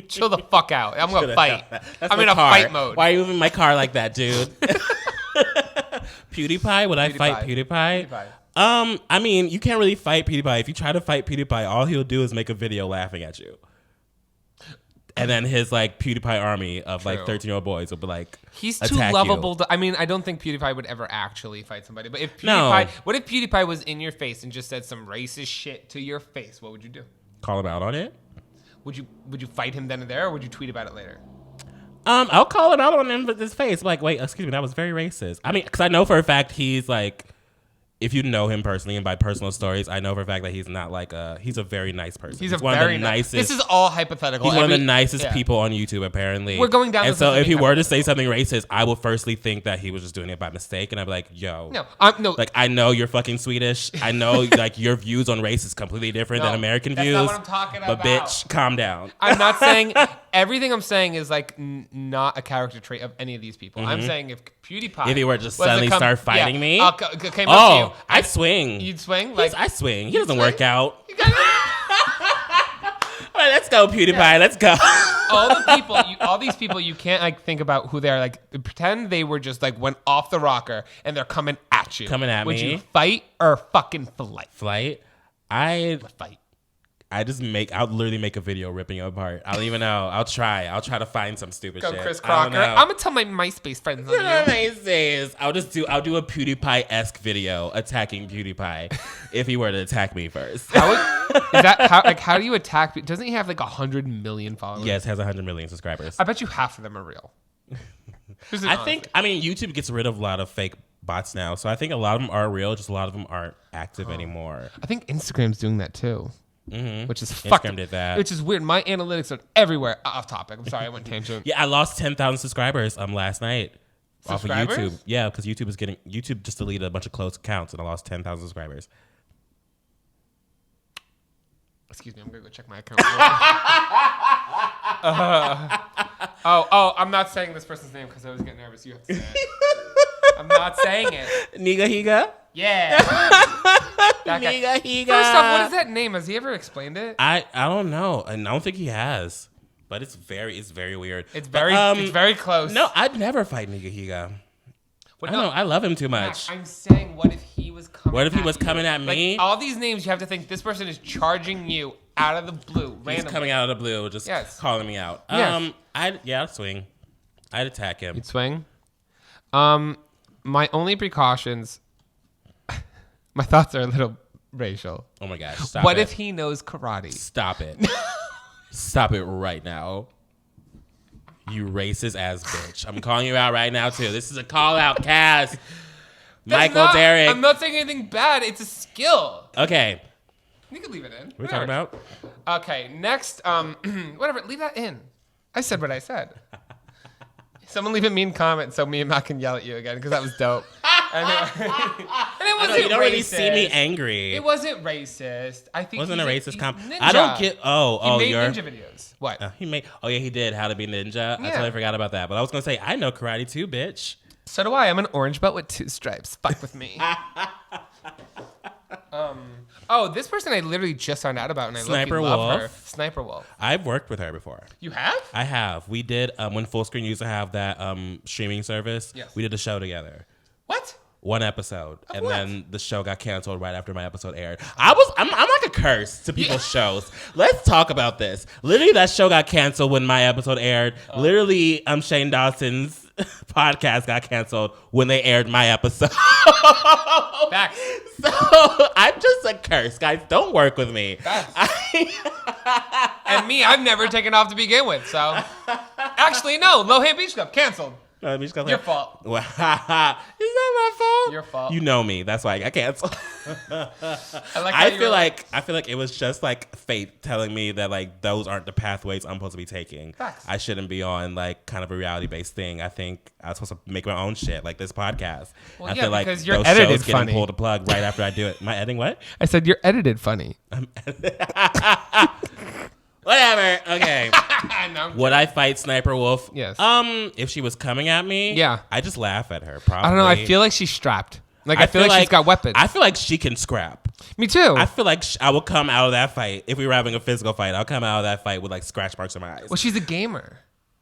Speaker 3: Chill the fuck out. I'm gonna fight.
Speaker 2: I'm
Speaker 3: in a fight mode.
Speaker 2: Why are you moving my car like that, dude? PewDiePie? Would I fight PewDiePie? I mean, you can't really fight PewDiePie. If you try to fight PewDiePie, all he'll do is make a video laughing at you. And then his like PewDiePie army of like 13-year-old boys will be like,
Speaker 3: he's too lovable. I mean, I don't think PewDiePie would ever actually fight somebody. But if PewDiePie, what if PewDiePie was in your face and just said some racist shit to your face? What would you do?
Speaker 2: Call him out on it.
Speaker 3: Would you fight him then and there, or would you tweet about it later?
Speaker 2: I'll call him out on his face. Like, wait, excuse me, that was very racist. I mean, because I know for a fact he's like, if you know him personally and by personal stories, I know for a fact that he's not like he's a very nice person.
Speaker 3: He's
Speaker 2: one
Speaker 3: very
Speaker 2: of the nicest.
Speaker 3: This is all hypothetical.
Speaker 2: He's one of the nicest people on YouTube, apparently.
Speaker 3: We're going down.
Speaker 2: And so if he were to say something racist, I would firstly think that he was just doing it by mistake, and I'd be like, "Yo,
Speaker 3: no,
Speaker 2: like I know you're fucking Swedish. I know like your views on race is completely different than American views.
Speaker 3: That's not what I'm talking about.
Speaker 2: But bitch, calm down.
Speaker 3: I'm not saying everything I'm saying is like not a character trait of any of these people. I'm saying if PewDiePie,
Speaker 2: if he were to just suddenly start fighting me,
Speaker 3: came up to you,
Speaker 2: I'd swing.
Speaker 3: You'd swing? Like
Speaker 2: I swing. He doesn't work out. All right, let's go, PewDiePie. Yeah. Let's go.
Speaker 3: all these people, you can't like think about who they are. Like pretend they were just like went off the rocker and they're coming at you. Would you fight or fucking flight?
Speaker 2: I'd fight. I'll literally make a video ripping you apart. I don't even know. I'll try to find some stupid shit.
Speaker 3: Go Chris Crocker. I'm gonna tell my MySpace friends on you.
Speaker 2: MySpace. I'll do a PewDiePie-esque video attacking PewDiePie if he were to attack me first.
Speaker 3: How do you attack? Doesn't he have like 100 million followers?
Speaker 2: Yes, has 100 million subscribers.
Speaker 3: I bet you half of them are real.
Speaker 2: I mean, YouTube gets rid of a lot of fake bots now, so I think a lot of them are real. Just a lot of them aren't active anymore.
Speaker 3: I think Instagram's doing that too.
Speaker 2: Mm-hmm.
Speaker 3: Which is
Speaker 2: Instagram did that.
Speaker 3: Which is weird. My analytics are everywhere. Off topic. I'm sorry, I went tangent.
Speaker 2: Yeah, I lost 10,000 subscribers last night off of YouTube. Yeah, because YouTube just deleted a bunch of closed accounts, and I lost 10,000 subscribers.
Speaker 3: Excuse me, I'm gonna go check my account. I'm not saying this person's name because I was getting nervous. You have to say it. I'm not saying it.
Speaker 2: Niga Higa?
Speaker 3: Yeah.
Speaker 2: Niga Higa.
Speaker 3: First off, what is that name? Has he ever explained it?
Speaker 2: I don't know. And I don't think he has. But it's very weird.
Speaker 3: It's very close.
Speaker 2: No, I'd never fight Niga Higa. I don't know. I love him too much.
Speaker 3: I'm saying, what if he was coming?
Speaker 2: What if he was coming at me?
Speaker 3: Like, all these names, you have to think this person is charging you out of the blue. Randomly.
Speaker 2: He's coming out of the blue, just calling me out.
Speaker 3: Yes.
Speaker 2: I'd swing. I'd attack him.
Speaker 3: You'd swing. My only precautions. My thoughts are a little racial.
Speaker 2: Oh my gosh! Stop
Speaker 3: what
Speaker 2: it.
Speaker 3: if he knows karate?
Speaker 2: Stop it! Stop it right now! You racist ass bitch! I'm calling you out right now too. This is a call out, Cass. Derek.
Speaker 3: I'm not saying anything bad. It's a skill.
Speaker 2: Okay.
Speaker 3: You can leave it in.
Speaker 2: What are we talking about?
Speaker 3: Okay. Next. Whatever. Leave that in. I said what I said. Someone leave a mean comment so me and Matt can yell at you again because that was dope. And it wasn't
Speaker 2: you don't
Speaker 3: racist.
Speaker 2: really see me angry.
Speaker 3: It wasn't racist. I think
Speaker 2: wasn't a racist comment.
Speaker 3: Ninja.
Speaker 2: I don't get.
Speaker 3: He made ninja videos. What?
Speaker 2: He made. Oh yeah, he did. How to be ninja. Yeah. I totally forgot about that. But I was gonna say I know karate too, bitch.
Speaker 3: So do I. I'm an orange belt with 2 stripes. Fuck with me. This person I literally just found out about, and I love her. Sniper Wolf.
Speaker 2: I've worked with her before.
Speaker 3: You have?
Speaker 2: I have. We did when Fullscreen used to have that streaming service.
Speaker 3: Yes.
Speaker 2: We did a show together.
Speaker 3: What?
Speaker 2: One episode, and then the show got canceled right after my episode aired. I'm like a curse to people's shows. Let's talk about this. Literally, that show got canceled when my episode aired. Literally, Shane Dawson's podcast got canceled when they aired my episode.
Speaker 3: Back.
Speaker 2: So I'm just a curse, guys. Don't work with me.
Speaker 3: And me, I've never taken off to begin with. So actually, no. Lohan Beach Club canceled. Your fault.
Speaker 2: It's not my
Speaker 3: Your fault.
Speaker 2: You know me. That's why I got canceled.
Speaker 3: I
Speaker 2: feel like it was just like fate telling me that like those aren't the pathways I'm supposed to be taking.
Speaker 3: Facts.
Speaker 2: I shouldn't be on like kind of a reality based thing. I think I was supposed to make my own shit like this podcast.
Speaker 3: Well,
Speaker 2: I
Speaker 3: yeah,
Speaker 2: feel like
Speaker 3: because you're
Speaker 2: those
Speaker 3: edited
Speaker 2: shows getting
Speaker 3: funny.
Speaker 2: pulled the plug right after I do it. Am I editing what?
Speaker 3: I said you're edited funny.
Speaker 2: Whatever. Okay.
Speaker 3: No,
Speaker 2: Would I fight Sniper Wolf?
Speaker 3: Yes.
Speaker 2: If she was coming at me,
Speaker 3: Yeah.
Speaker 2: I just laugh at her. Probably.
Speaker 3: I don't know. I feel like she's strapped. Like I feel like she's got weapons.
Speaker 2: I feel like she can scrap.
Speaker 3: Me too.
Speaker 2: I feel like I will come out of that fight if we were having a physical fight. I'll come out of that fight with like scratch marks on my eyes.
Speaker 3: Well, she's a gamer.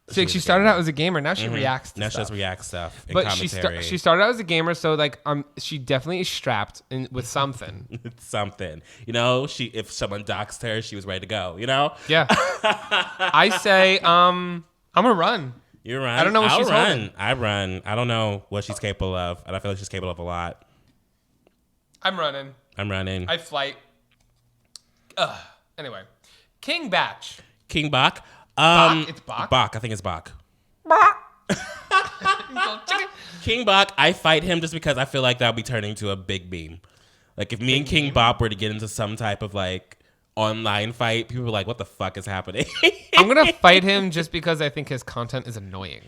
Speaker 3: So she started out as a gamer. Now she reacts to
Speaker 2: now
Speaker 3: stuff.
Speaker 2: she just reacts stuff. In
Speaker 3: But
Speaker 2: commentary.
Speaker 3: she started out as a gamer, so like she definitely is strapped with something.
Speaker 2: It's something. You know, if someone doxed her, she was ready to go. You know?
Speaker 3: Yeah. I say I'm gonna run.
Speaker 2: You run.
Speaker 3: I don't know what she's holding.
Speaker 2: I run. I don't know what she's capable of, and I feel like she's capable of a lot.
Speaker 3: I'm running.
Speaker 2: I
Speaker 3: flight. Anyway, King Batch.
Speaker 2: King Bach.
Speaker 3: It's Bach?
Speaker 2: Bach. I think it's Bach. King Bach, I fight him just because I feel like that'll be turning to a big beam. Like if me and King Bop were to get into some type of like online fight, people are like, what the fuck is happening?
Speaker 3: I'm gonna fight him just because I think his content is annoying.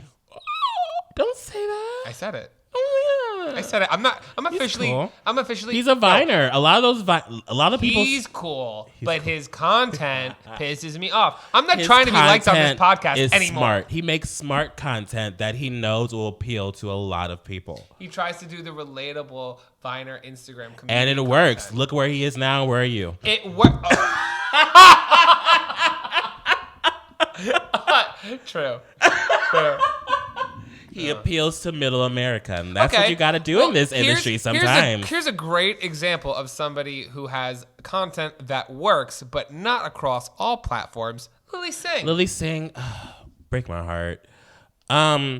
Speaker 2: Don't say that.
Speaker 3: I said it.
Speaker 2: Oh yeah.
Speaker 3: I said it. I'm officially.
Speaker 2: cool.
Speaker 3: I'm officially.
Speaker 2: He's a Viner. A lot of people.
Speaker 3: He's cool, but his content pisses me off. I'm not
Speaker 2: His
Speaker 3: trying to be liked on this
Speaker 2: content
Speaker 3: podcast
Speaker 2: is
Speaker 3: anymore.
Speaker 2: Smart. He makes smart content that he knows will appeal to a lot of people.
Speaker 3: He tries to do the relatable Viner Instagram community.
Speaker 2: And it works. Look where he is now. Where are you?
Speaker 3: It works. True.
Speaker 2: He appeals to middle America, and that's what
Speaker 3: Okay.
Speaker 2: you got to do in this industry sometimes.
Speaker 3: Here's a great example of somebody who has content that works, but not across all platforms. Lilly Singh.
Speaker 2: Lilly Singh, break my heart.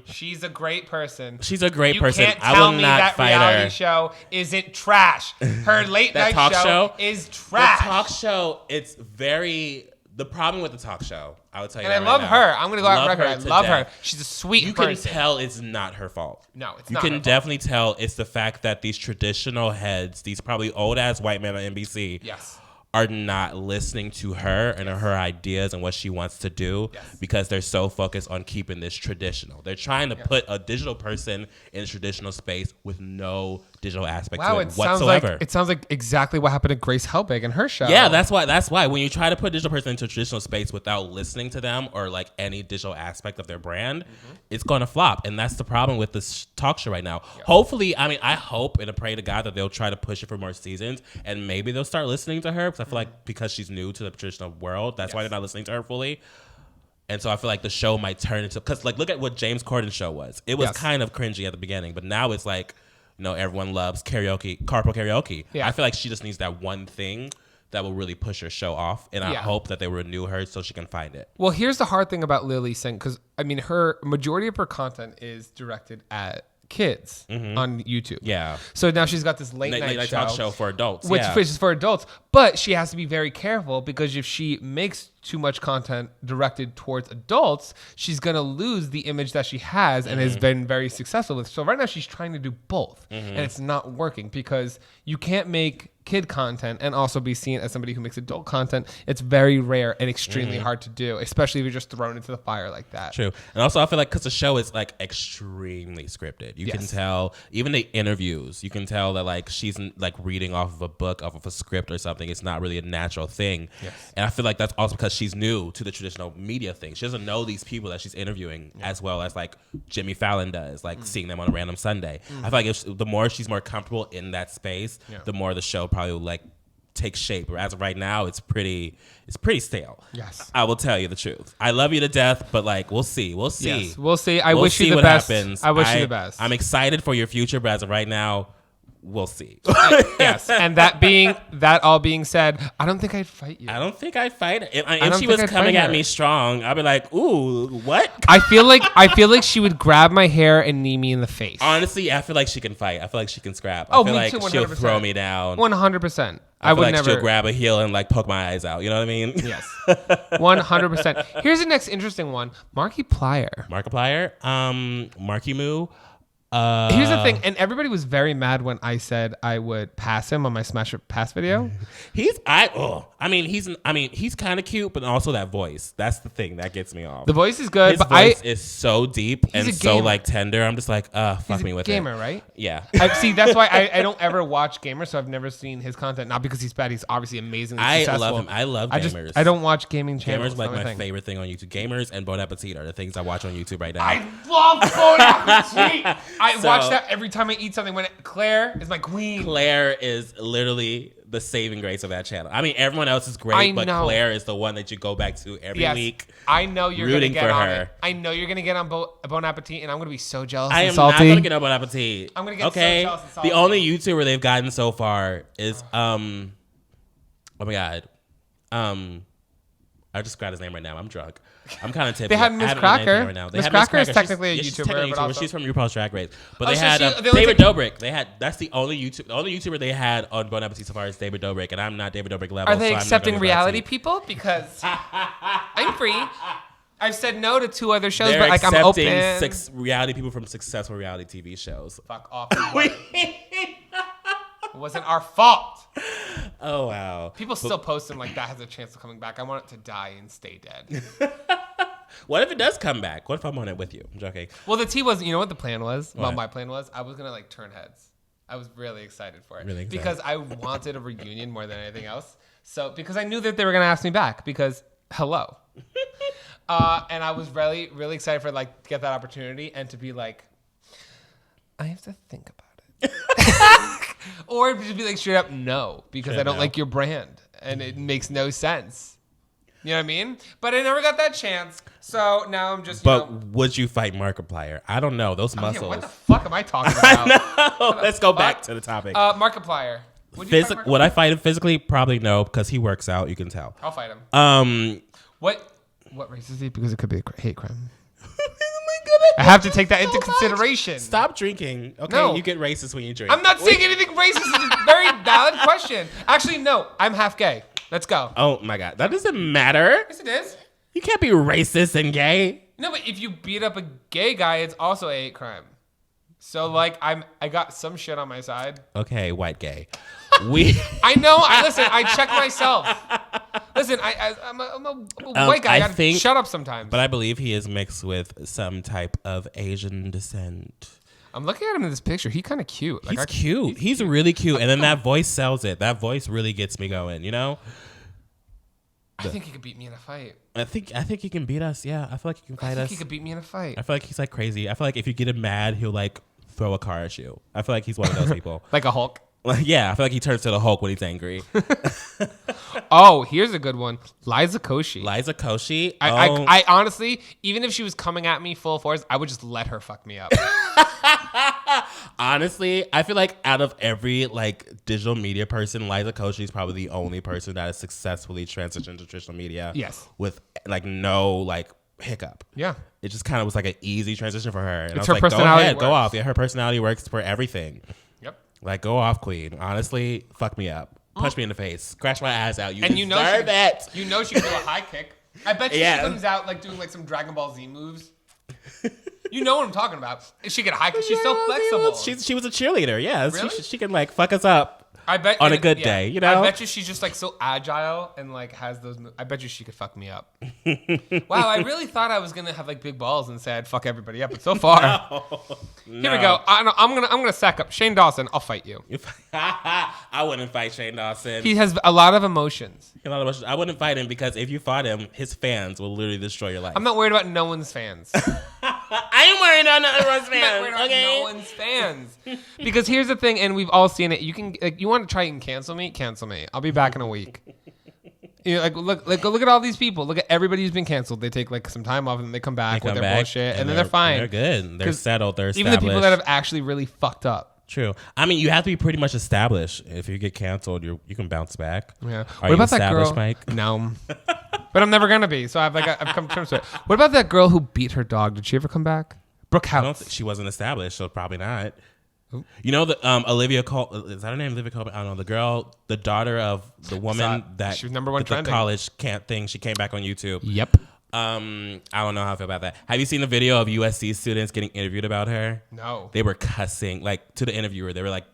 Speaker 3: She's a great person.
Speaker 2: She's a great
Speaker 3: You
Speaker 2: person.
Speaker 3: can't
Speaker 2: I
Speaker 3: tell
Speaker 2: will
Speaker 3: me
Speaker 2: not
Speaker 3: that
Speaker 2: fight
Speaker 3: reality
Speaker 2: her.
Speaker 3: show isn't trash. Her late
Speaker 2: That
Speaker 3: night
Speaker 2: talk show
Speaker 3: is
Speaker 2: The
Speaker 3: trash.
Speaker 2: talk show, it's very. The problem with the talk show, I would tell you
Speaker 3: and I
Speaker 2: that
Speaker 3: love
Speaker 2: right now.
Speaker 3: her. I'm going to go out on
Speaker 2: Love
Speaker 3: record.
Speaker 2: her
Speaker 3: I
Speaker 2: to
Speaker 3: love her.
Speaker 2: death.
Speaker 3: She's a sweet
Speaker 2: You
Speaker 3: person.
Speaker 2: can tell it's not her fault.
Speaker 3: No, it's
Speaker 2: You
Speaker 3: not.
Speaker 2: can
Speaker 3: her fault.
Speaker 2: definitely tell it's the fact that these traditional heads, these probably old ass white men on NBC,
Speaker 3: Yes.
Speaker 2: are not listening to her and her ideas and what she wants to do because they're so focused on keeping this traditional. They're trying to put a digital person in a traditional space with no digital aspect
Speaker 3: Wow,
Speaker 2: to
Speaker 3: it
Speaker 2: it
Speaker 3: sounds
Speaker 2: whatsoever.
Speaker 3: like exactly what happened to Grace Helbig and her show.
Speaker 2: Yeah, that's why when you try to put a digital person into a traditional space without listening to them or like any digital aspect of their brand, it's going to flop. And that's the problem with this talk show right now. Yeah. Hopefully, I mean, I hope and I pray to God that they'll try to push it for more seasons and maybe they'll start listening to her because I feel like because she's new to the traditional world, that's why they're not listening to her fully. And so I feel like the show might turn into, because like look at what James Corden's show was. It was kind of cringy at the beginning, but now it's like, you know, everyone loves karaoke, carpool karaoke. Yeah. I feel like she just needs that one thing that will really push her show off. And I hope that they renew her so she can find it.
Speaker 3: Well, here's the hard thing about Lilly Singh, because I mean, her majority of her content is directed at kids on YouTube.
Speaker 2: Yeah.
Speaker 3: So now she's got this late night
Speaker 2: talk show for adults.
Speaker 3: Which is for adults. But she has to be very careful because if she makes too much content directed towards adults, she's going to lose the image that she has and has been very successful with. So right now she's trying to do both. And it's not working because you can't make kid content and also be seen as somebody who makes adult content. It's very rare and extremely hard to do, especially if you're just thrown into the fire like that.
Speaker 2: True. And also I feel like because the show is like extremely scripted. You can tell, even the interviews, you can tell that like she's like reading off of a book, off of a script or something. It's not really a natural thing. And I feel like that's also because she's new to the traditional media thing. She doesn't know these people that she's interviewing as well as like Jimmy Fallon does, like seeing them on a random Sunday. I feel like the more she's more comfortable in that space, the more the show probably will like take shape. Or as of right now, it's pretty stale.
Speaker 3: Yes.
Speaker 2: I will tell you the truth. I love you to death, but like we'll see. We'll see.
Speaker 3: Yes, we'll see. I
Speaker 2: We'll
Speaker 3: wish
Speaker 2: see
Speaker 3: you the
Speaker 2: what
Speaker 3: best.
Speaker 2: happens.
Speaker 3: I wish you the best.
Speaker 2: I'm excited for your future, but as of right now, we'll see.
Speaker 3: Yes. And that all being said, I don't think I'd fight you.
Speaker 2: I don't think I'd fight her. If
Speaker 3: don't
Speaker 2: she
Speaker 3: think
Speaker 2: was
Speaker 3: I'd
Speaker 2: coming
Speaker 3: fight
Speaker 2: at
Speaker 3: her.
Speaker 2: me strong, I'd be like, ooh, what?
Speaker 3: I feel like she would grab my hair and knee me in the face.
Speaker 2: Honestly, I feel like she can fight. I feel like she can scrap.
Speaker 3: Oh,
Speaker 2: I feel
Speaker 3: me
Speaker 2: like
Speaker 3: too,
Speaker 2: she'll
Speaker 3: 100%.
Speaker 2: throw me down.
Speaker 3: 100%.
Speaker 2: I
Speaker 3: I
Speaker 2: feel
Speaker 3: would
Speaker 2: like
Speaker 3: never.
Speaker 2: she'll grab a heel and like poke my eyes out. You know what I mean?
Speaker 3: Yes. 100%. Here's the next interesting one. Markiplier.
Speaker 2: Markiplier, Marky Moo.
Speaker 3: Here's the thing, and everybody was very mad when I said I would pass him on my Smash or Pass video.
Speaker 2: He's kind of cute, but also that voice. That's the thing that gets me off.
Speaker 3: The voice is good,
Speaker 2: His
Speaker 3: but
Speaker 2: voice is so deep and so
Speaker 3: gamer.
Speaker 2: like tender. I'm just like, fuck me with it.
Speaker 3: Gamer, right?
Speaker 2: Yeah.
Speaker 3: See, that's why I don't ever watch gamers, so I've never seen his content. Not because he's bad; he's obviously amazingly successful.
Speaker 2: I love him. I love gamers.
Speaker 3: I don't watch gaming channels.
Speaker 2: Gamers like my favorite thing on YouTube. Gamers and Bon Appetit are the things I watch on YouTube right now.
Speaker 3: I love Bon Appetit. I watch that every time I eat something. When Claire is my queen.
Speaker 2: Claire is literally the saving grace of that channel. I mean, everyone else is great, but Claire is the one that you go back to every week.
Speaker 3: I know you're going to get on
Speaker 2: her.
Speaker 3: it. I know you're going to get on Bon Appetit, and I'm going to be so jealous
Speaker 2: I
Speaker 3: and
Speaker 2: am
Speaker 3: salty.
Speaker 2: not going to get on Bon Appetit.
Speaker 3: I'm going to get so jealous and salty.
Speaker 2: The only YouTuber they've gotten so far is, oh my God. I just forgot his name right now. I'm drunk. I'm kind of tipsy.
Speaker 3: They had Miss Cracker.
Speaker 2: Right now.
Speaker 3: Miss Cracker is technically a YouTuber, but also...
Speaker 2: she's from RuPaul's Drag Race. But they
Speaker 3: so
Speaker 2: had
Speaker 3: they
Speaker 2: David Dobrik. That's the only YouTuber they had on Bon Appetit so far is David Dobrik, and I'm not David Dobrik level.
Speaker 3: Are they
Speaker 2: so
Speaker 3: accepting reality people? Because I'm free. I've said no to 2 other shows, but like I'm open.
Speaker 2: Reality people from successful reality TV shows.
Speaker 3: Fuck off. It wasn't our fault.
Speaker 2: Oh wow.
Speaker 3: People still post him like that has a chance of coming back. I want it to die and stay dead.
Speaker 2: What if it does come back? What if I'm on it with you? I'm joking.
Speaker 3: Well, the tea was, you know what the plan was?
Speaker 2: What?
Speaker 3: Well, my plan was I was going to like turn heads. I was really excited for it.
Speaker 2: Really excited.
Speaker 3: Because I wanted a reunion more than anything else. So, because I knew that they were going to ask me back because hello. And I was really, really excited for like to get that opportunity and to be like, I have to think about it. Or just be like straight up no, because I don't like your brand and it makes no sense. You know what I mean? But I never got that chance, so now I'm just.
Speaker 2: Would you fight Markiplier? I don't know those muscles.
Speaker 3: What the fuck am I talking about?
Speaker 2: No, let's go back to the topic.
Speaker 3: Markiplier.
Speaker 2: Would I fight him physically? Probably no, because he works out. You can tell.
Speaker 3: I'll fight him. What race is he? Because it could be a hate crime. I have to take that into consideration.
Speaker 2: Stop drinking. Okay,
Speaker 3: no.
Speaker 2: You get racist when you drink.
Speaker 3: I'm not saying anything racist. It's a very valid question. Actually, no. I'm half gay. Let's go.
Speaker 2: Oh my God, that doesn't matter.
Speaker 3: Yes, it is.
Speaker 2: You can't be racist and gay.
Speaker 3: No, but if you beat up a gay guy, it's also a hate crime. So like, I got some shit on my side.
Speaker 2: Okay, white gay.
Speaker 3: I know. Listen, I check myself. Listen, I'm a white guy. I think, shut up sometimes.
Speaker 2: But I believe he is mixed with some type of Asian descent.
Speaker 3: I'm looking at him in this picture. He's kind of cute.
Speaker 2: Like, he's cute. He's really cute. And then that voice sells it. That voice really gets me going, you know?
Speaker 3: I think he could beat me in a fight.
Speaker 2: I think he can beat us. Yeah, I feel like he can fight us. I think
Speaker 3: he could beat me in a fight.
Speaker 2: I feel like he's like crazy. I feel like if you get him mad, he'll like throw a car at you. I feel like he's one of those people.
Speaker 3: Like a Hulk?
Speaker 2: Yeah, I feel like he turns to the Hulk when he's angry.
Speaker 3: Oh, here's a good one. Liza Koshy.
Speaker 2: I
Speaker 3: honestly, even if she was coming at me full force, I would just let her fuck me up.
Speaker 2: Honestly, I feel like out of every like digital media person, Liza Koshy is probably the only person that has successfully transitioned to digital media.
Speaker 3: Yes.
Speaker 2: With like no like hiccup.
Speaker 3: Yeah.
Speaker 2: It just kind of was like an easy transition for her. And
Speaker 3: it's
Speaker 2: I
Speaker 3: her
Speaker 2: was like,
Speaker 3: personality.
Speaker 2: Go ahead, go off. Yeah, her personality works for everything.
Speaker 3: Yep.
Speaker 2: Like, go off, queen. Honestly, fuck me up. Punch me in the face. Scratch my ass out. You
Speaker 3: deserve
Speaker 2: it.
Speaker 3: You know she can do a high kick. I bet she comes out like doing like some Dragon Ball Z moves. You know what I'm talking about. She can high kick. She's so flexible.
Speaker 2: She was a cheerleader. Yeah.
Speaker 3: Really?
Speaker 2: She can like fuck us up.
Speaker 3: I bet
Speaker 2: on a good day, you know.
Speaker 3: I bet you she's just like so agile and like has those moves. I bet you she could fuck me up. Wow, I really thought I was gonna have like big balls and say I'd fuck everybody up, but so far, Here we go. I'm gonna sack up Shane Dawson. I'll fight you.
Speaker 2: I wouldn't fight Shane Dawson.
Speaker 3: He has a lot of emotions.
Speaker 2: I wouldn't fight him because if you fought him, his fans will literally destroy your life.
Speaker 3: I'm not worried about no one's fans.
Speaker 2: I am worried about everyone's fans. Okay,
Speaker 3: no one's fans. Because here's the thing, and we've all seen it. You can you want to try and cancel me? Cancel me. I'll be back in a week. You know, look at all these people. Look at everybody who's been canceled. They take like some time off and then they come back with their bullshit, and then they're fine.
Speaker 2: They're good. They're settled. They're established.
Speaker 3: Even the people that have actually really fucked up.
Speaker 2: True. I mean, you have to be pretty much established. If you get canceled, you can bounce back.
Speaker 3: Yeah.
Speaker 2: What about that girl, Mike?
Speaker 3: No. But I'm never gonna be. So I've come to terms with it. What about that girl who beat her dog? Did she ever come back? Brooke House.
Speaker 2: I don't think she wasn't established, so probably not. Ooh. You know the Olivia Cole, is that her name? Olivia Cole? I don't know. The girl, the daughter of the woman that
Speaker 3: she was number one
Speaker 2: the college can't thing. She came back on YouTube.
Speaker 3: Yep.
Speaker 2: I don't know how I feel about that. Have you seen the video of USC students getting interviewed about her?
Speaker 3: No.
Speaker 2: They were cussing, like, to the interviewer. They were like,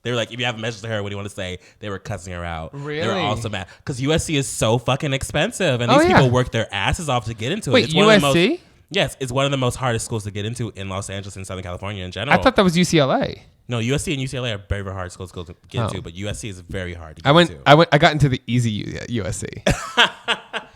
Speaker 2: if you have a message to her, what do you want to say? They were cussing her out.
Speaker 3: Really?
Speaker 2: They were also mad. Because USC is so fucking expensive. And these people work their asses off to get into it.
Speaker 3: Wait,
Speaker 2: it's
Speaker 3: USC?
Speaker 2: Yes, it's one of the most hardest schools to get into in Los Angeles and Southern California in general.
Speaker 3: I thought that was UCLA.
Speaker 2: No, USC and UCLA are very, very hard schools to get into, but USC is very hard to get into.
Speaker 3: I got into the easy USC.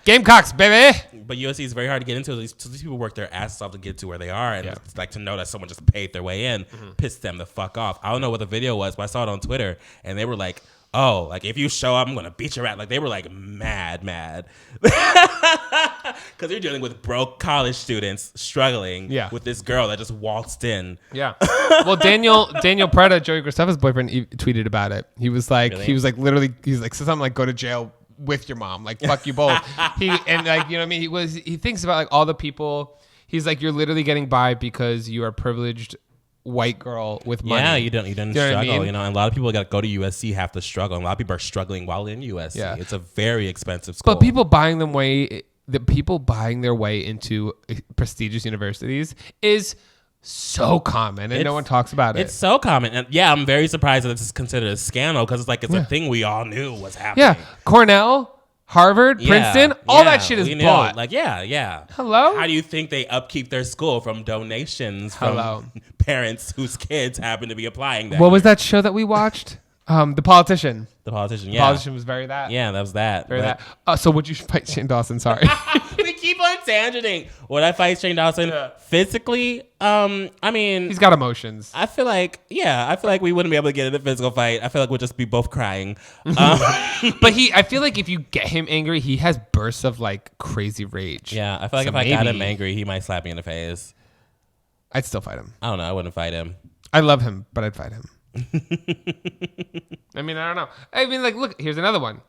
Speaker 3: Gamecocks, baby.
Speaker 2: But USC is very hard to get into. These people work their asses off to get to where they are, and it's like to know that someone just paid their way in, pissed them the fuck off. I don't know what the video was, but I saw it on Twitter, and they were like, "Oh, like if you show up, I'm gonna beat your ass." Like they were like mad, because you're dealing with broke college students struggling with this girl that just waltzed in. Yeah.
Speaker 3: Well, Daniel Preda, Joey Graceffa's boyfriend, he tweeted about it. He was like, literally, he's like, something like, go to jail with your mom, like fuck you both. He thinks about like all the people. He's like, you're literally getting by because you are privileged white girl with money.
Speaker 2: Yeah, you don't struggle. I mean? And a lot of people that go to USC have to struggle. And a lot of people are struggling while in USC. Yeah. It's a very expensive school.
Speaker 3: But people buying their way into prestigious universities is so common, and no one talks about it.
Speaker 2: It's so common, and I'm very surprised that this is considered a scandal because it's like it's a thing we all knew was happening.
Speaker 3: Yeah, Cornell, Harvard, Princeton, all that shit is bought.
Speaker 2: Like, yeah.
Speaker 3: Hello?
Speaker 2: How do you think they upkeep their school from donations from parents whose kids happen to be applying that?
Speaker 3: What was that show that we watched? The Politician.
Speaker 2: The Politician,
Speaker 3: The Politician was very that.
Speaker 2: Yeah, that was that.
Speaker 3: Very that. So would you fight Shane Dawson? Sorry.
Speaker 2: We keep on tangenting. Would I fight Shane Dawson? Physically? I mean...
Speaker 3: He's got emotions.
Speaker 2: I feel like we wouldn't be able to get in a physical fight. I feel like we'd just be both crying.
Speaker 3: But I feel like if you get him angry, he has bursts of like crazy rage.
Speaker 2: Yeah, I feel like if I got him angry, he might slap me in the face.
Speaker 3: I'd still fight him.
Speaker 2: I don't know. I wouldn't fight him.
Speaker 3: I love him, but I'd fight him. I mean, I don't know. I mean, like, look, here's another one.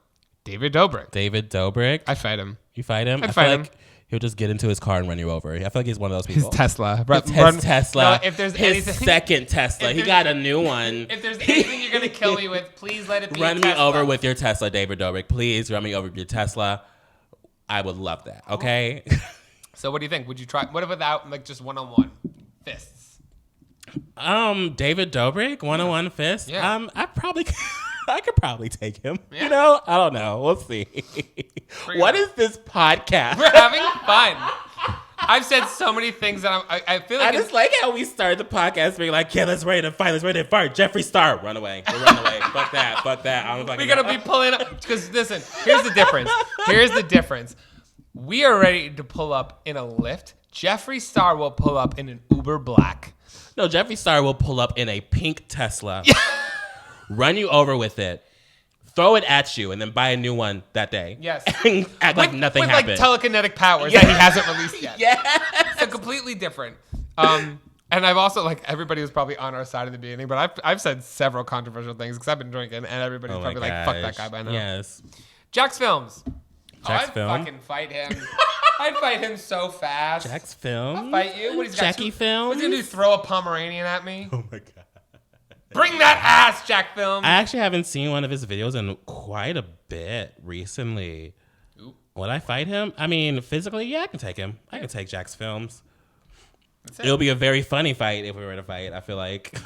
Speaker 3: David Dobrik. I fight him.
Speaker 2: You fight him?
Speaker 3: I fight him.
Speaker 2: He'll just get into his car and run you over. I feel like he's one of those people.
Speaker 3: His Tesla.
Speaker 2: His Tesla.
Speaker 3: No, if there's
Speaker 2: his
Speaker 3: anything,
Speaker 2: second Tesla. He got a new one.
Speaker 3: If there's anything you're going to kill me with, please let it be
Speaker 2: Run me over with your Tesla, David Dobrik. Please run me over with your Tesla. I would love that. Okay?
Speaker 3: So what do you think? Would you try? What about like just one-on-one fists?
Speaker 2: David Dobrik, one-on-one fist.
Speaker 3: Yeah.
Speaker 2: I could probably take him. Yeah. You know, I don't know. We'll see. What is this podcast?
Speaker 3: We're having fun. I've said so many things that I feel like.
Speaker 2: I just like how we started the podcast being like, yeah, let's ready to fight. Let's ready to fight. Jeffree Star, run away. We'll run away. Fuck that. I don't know if
Speaker 3: We're gonna be pulling up because listen. Here's the difference. We are ready to pull up in a Lyft. Jeffree Star will pull up in an Uber Black.
Speaker 2: No, Jeffree Star will pull up in a pink Tesla, run you over with it, throw it at you, and then buy a new one that day.
Speaker 3: Yes.
Speaker 2: And act like nothing happened.
Speaker 3: With like telekinetic powers that he hasn't released yet.
Speaker 2: Yes.
Speaker 3: So completely different. And I've also, like, everybody was probably on our side in the beginning, but I've said several controversial things because I've been drinking, and everybody's probably like, fuck that guy by now.
Speaker 2: Yes.
Speaker 3: Jacksfilms.
Speaker 2: Jacksfilms.
Speaker 3: I'd fucking fight him. I'd fight him so fast.
Speaker 2: Jacksfilms.
Speaker 3: I'll fight you. What he's got?
Speaker 2: Jackie Films.
Speaker 3: What's he gonna do? Throw a Pomeranian at me?
Speaker 2: Oh my god.
Speaker 3: Bring that ass, Jacksfilms.
Speaker 2: I actually haven't seen one of his videos in quite a bit recently.
Speaker 3: Ooh.
Speaker 2: Would I fight him? I mean, physically, yeah, I can take him. I can take Jacksfilms. It'll be a very funny fight if we were to fight. I feel like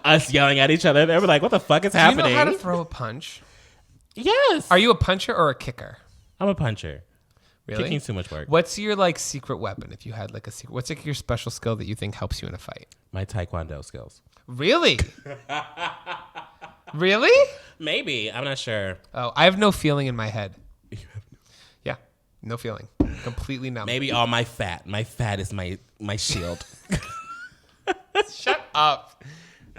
Speaker 2: us yelling at each other. They were like, "What the fuck is happening?"
Speaker 3: Do you know how to throw a punch?
Speaker 2: Yes.
Speaker 3: Are you a puncher or a kicker?
Speaker 2: I'm a puncher.
Speaker 3: Really?
Speaker 2: Kicking's too much work.
Speaker 3: What's your like secret weapon? If you had like a secret, what's like your special skill that you think helps you in a fight?
Speaker 2: My Taekwondo skills.
Speaker 3: Really? Really?
Speaker 2: Maybe. I'm not sure.
Speaker 3: Oh, I have no feeling in my head. Yeah, no feeling. Completely numb.
Speaker 2: Maybe all my fat. My fat is my shield.
Speaker 3: Shut up.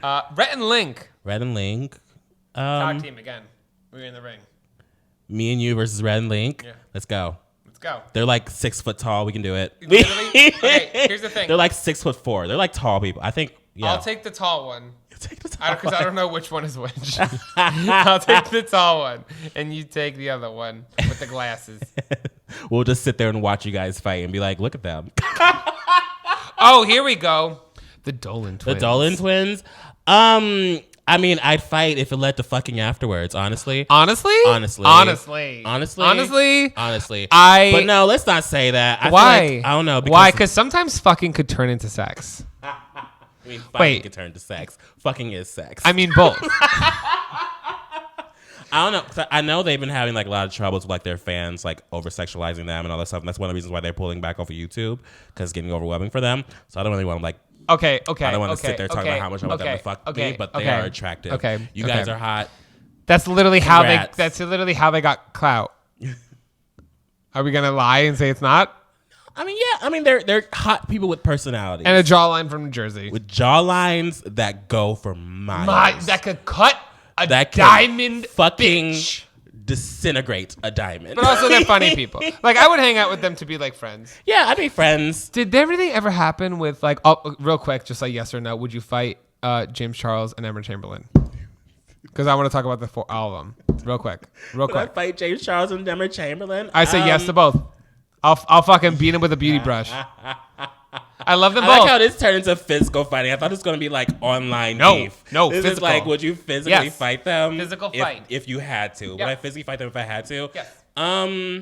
Speaker 3: Rhett and Link.
Speaker 2: Tag
Speaker 3: team again. We're in the ring.
Speaker 2: Me and you versus Red and Link.
Speaker 3: Yeah.
Speaker 2: Let's go.
Speaker 3: Go.
Speaker 2: They're like 6 foot tall. We can do it.
Speaker 3: Okay, here's the thing.
Speaker 2: They're like 6'4". They're like tall people. I think. Yeah.
Speaker 3: I'll take the tall one.
Speaker 2: Take the tall
Speaker 3: Because I don't know which one is which. I'll take the tall one, and you take the other one with the glasses.
Speaker 2: We'll just sit there and watch you guys fight and be like, look at them. Oh,
Speaker 3: here we go. The Dolan Twins.
Speaker 2: The Dolan Twins. I mean, I'd fight if it led to fucking afterwards, honestly.
Speaker 3: Honestly.
Speaker 2: But no, let's not say that.
Speaker 3: Why?
Speaker 2: I don't know.
Speaker 3: Why? Because sometimes fucking could turn into sex.
Speaker 2: I mean, fucking could turn to sex. Fucking is sex.
Speaker 3: I mean, both.
Speaker 2: I don't know. 'Cause I know they've been having like a lot of troubles with like their fans like over sexualizing them and all that stuff. And that's one of the reasons why they're pulling back off of YouTube because it's getting overwhelming for them. So I don't really want to like.
Speaker 3: Okay.
Speaker 2: I don't want to sit there talking about how much I want them to fuck me, but they are attractive.
Speaker 3: Okay.
Speaker 2: You guys are hot.
Speaker 3: That's literally how they.
Speaker 2: Congrats.
Speaker 3: That's literally how they got clout. Are we gonna lie and say it's not?
Speaker 2: I mean, yeah. I mean, they're hot people with personality
Speaker 3: And a jawline from New Jersey.
Speaker 2: with jawlines that go for miles.
Speaker 3: That could cut a
Speaker 2: that can
Speaker 3: diamond
Speaker 2: fucking
Speaker 3: bitch.
Speaker 2: disintegrate a diamond.
Speaker 3: But also they're funny people. Like I would hang out with them to be like friends.
Speaker 2: Yeah, I'd be friends.
Speaker 3: Did everything ever happen with like? Oh, real quick, just like yes or no. Would you fight James Charles and Emma Chamberlain? Because I want to talk about all of them. Real quick.
Speaker 2: Would I fight James Charles and Emma Chamberlain?
Speaker 3: I say yes to both. I'll fucking beat him with a beauty brush. I love them
Speaker 2: I
Speaker 3: both.
Speaker 2: like how this turned into physical fighting. I thought it was going to be like online beef.
Speaker 3: No,
Speaker 2: this
Speaker 3: physical.
Speaker 2: is like, would you physically fight them?
Speaker 3: Physical fight.
Speaker 2: If you had to. Would I physically fight them if I had to?
Speaker 3: Yes.
Speaker 2: Yeah.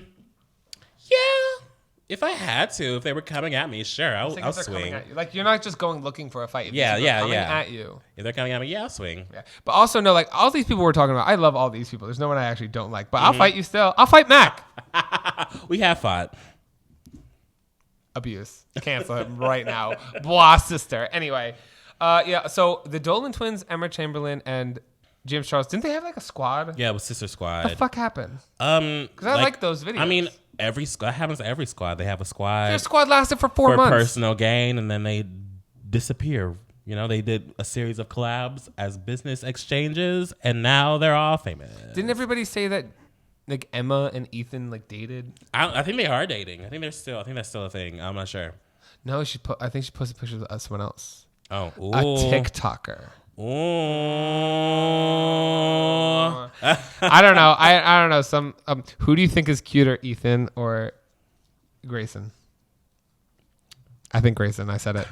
Speaker 2: If I had to, if they were coming at me, sure, I'll swing.
Speaker 3: At you. Like you're not just going looking for a fight.
Speaker 2: Yeah.
Speaker 3: Coming at you.
Speaker 2: If they're coming at me, yeah, I'll swing.
Speaker 3: Yeah. But also no, like all these people we're talking about, I love all these people. There's no one I actually don't like. But I'll fight you still. I'll fight Mac.
Speaker 2: We have fought.
Speaker 3: Abuse. Cancel him right now. Blah, sister. Anyway, yeah. So the Dolan Twins, Emma Chamberlain, and James Charles, didn't they have like a squad?
Speaker 2: Yeah, it was Sister Squad.
Speaker 3: What the fuck happened?
Speaker 2: Because
Speaker 3: I like those videos.
Speaker 2: I mean, every squad happens to every squad. They have a squad.
Speaker 3: Their squad lasted for 4 months.
Speaker 2: For personal gain, and then they disappear. You know, they did a series of collabs as business exchanges, and now they're all famous.
Speaker 3: Didn't everybody say that? Like Emma and Ethan like dated.
Speaker 2: I think they are dating. I think that's still a thing. I'm not sure.
Speaker 3: No, I think she posted pictures of someone else.
Speaker 2: Oh, ooh.
Speaker 3: A TikToker.
Speaker 2: Ooh.
Speaker 3: I don't know. I don't know. Some who do you think is cuter, Ethan or Grayson? I think Grayson. I said it.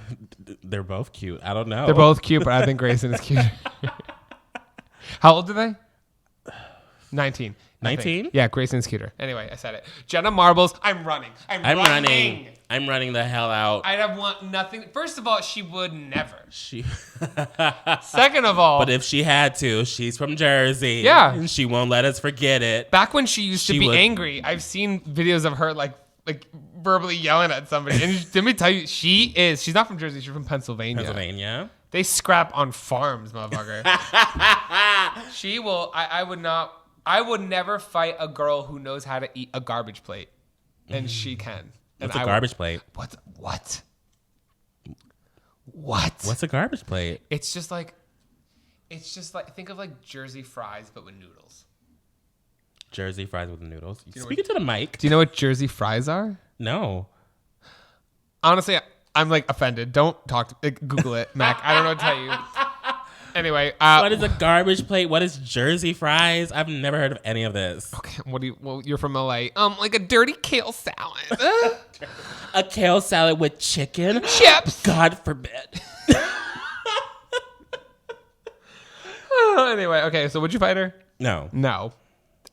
Speaker 2: They're both cute. I don't know.
Speaker 3: They're both cute, but I think Grayson is cuter. How old are they? 19.
Speaker 2: 19?
Speaker 3: Yeah, Grayson's cuter. Anyway, I said it. Jenna Marbles, I'm running. I'm running
Speaker 2: the hell out.
Speaker 3: I don't want nothing. First of all, she would never.
Speaker 2: Second
Speaker 3: of all.
Speaker 2: But if she had to, she's from Jersey.
Speaker 3: Yeah.
Speaker 2: And she won't let us forget it.
Speaker 3: Back when she used to be angry, I've seen videos of her like verbally yelling at somebody. And let me tell you, she's not from Jersey, she's from Pennsylvania. They scrap on farms, motherfucker. She will, I would never fight a girl who knows how to eat a garbage plate. And she can.
Speaker 2: What's a garbage plate?
Speaker 3: What?
Speaker 2: What's a garbage plate?
Speaker 3: It's just like think of like Jersey fries but with noodles.
Speaker 2: Jersey fries with noodles. Speaking to the mic.
Speaker 3: Do you know what Jersey fries are?
Speaker 2: No.
Speaker 3: Honestly, I'm like offended. Don't talk to Google it, Mac. I don't know what to tell you. Anyway,
Speaker 2: what is a garbage plate? What is Jersey fries? I've never heard of any of this.
Speaker 3: Okay, you're from LA. Like a dirty kale salad.
Speaker 2: A kale salad with chicken?
Speaker 3: Chips.
Speaker 2: God forbid.
Speaker 3: Anyway, okay, so would you fight her?
Speaker 2: No.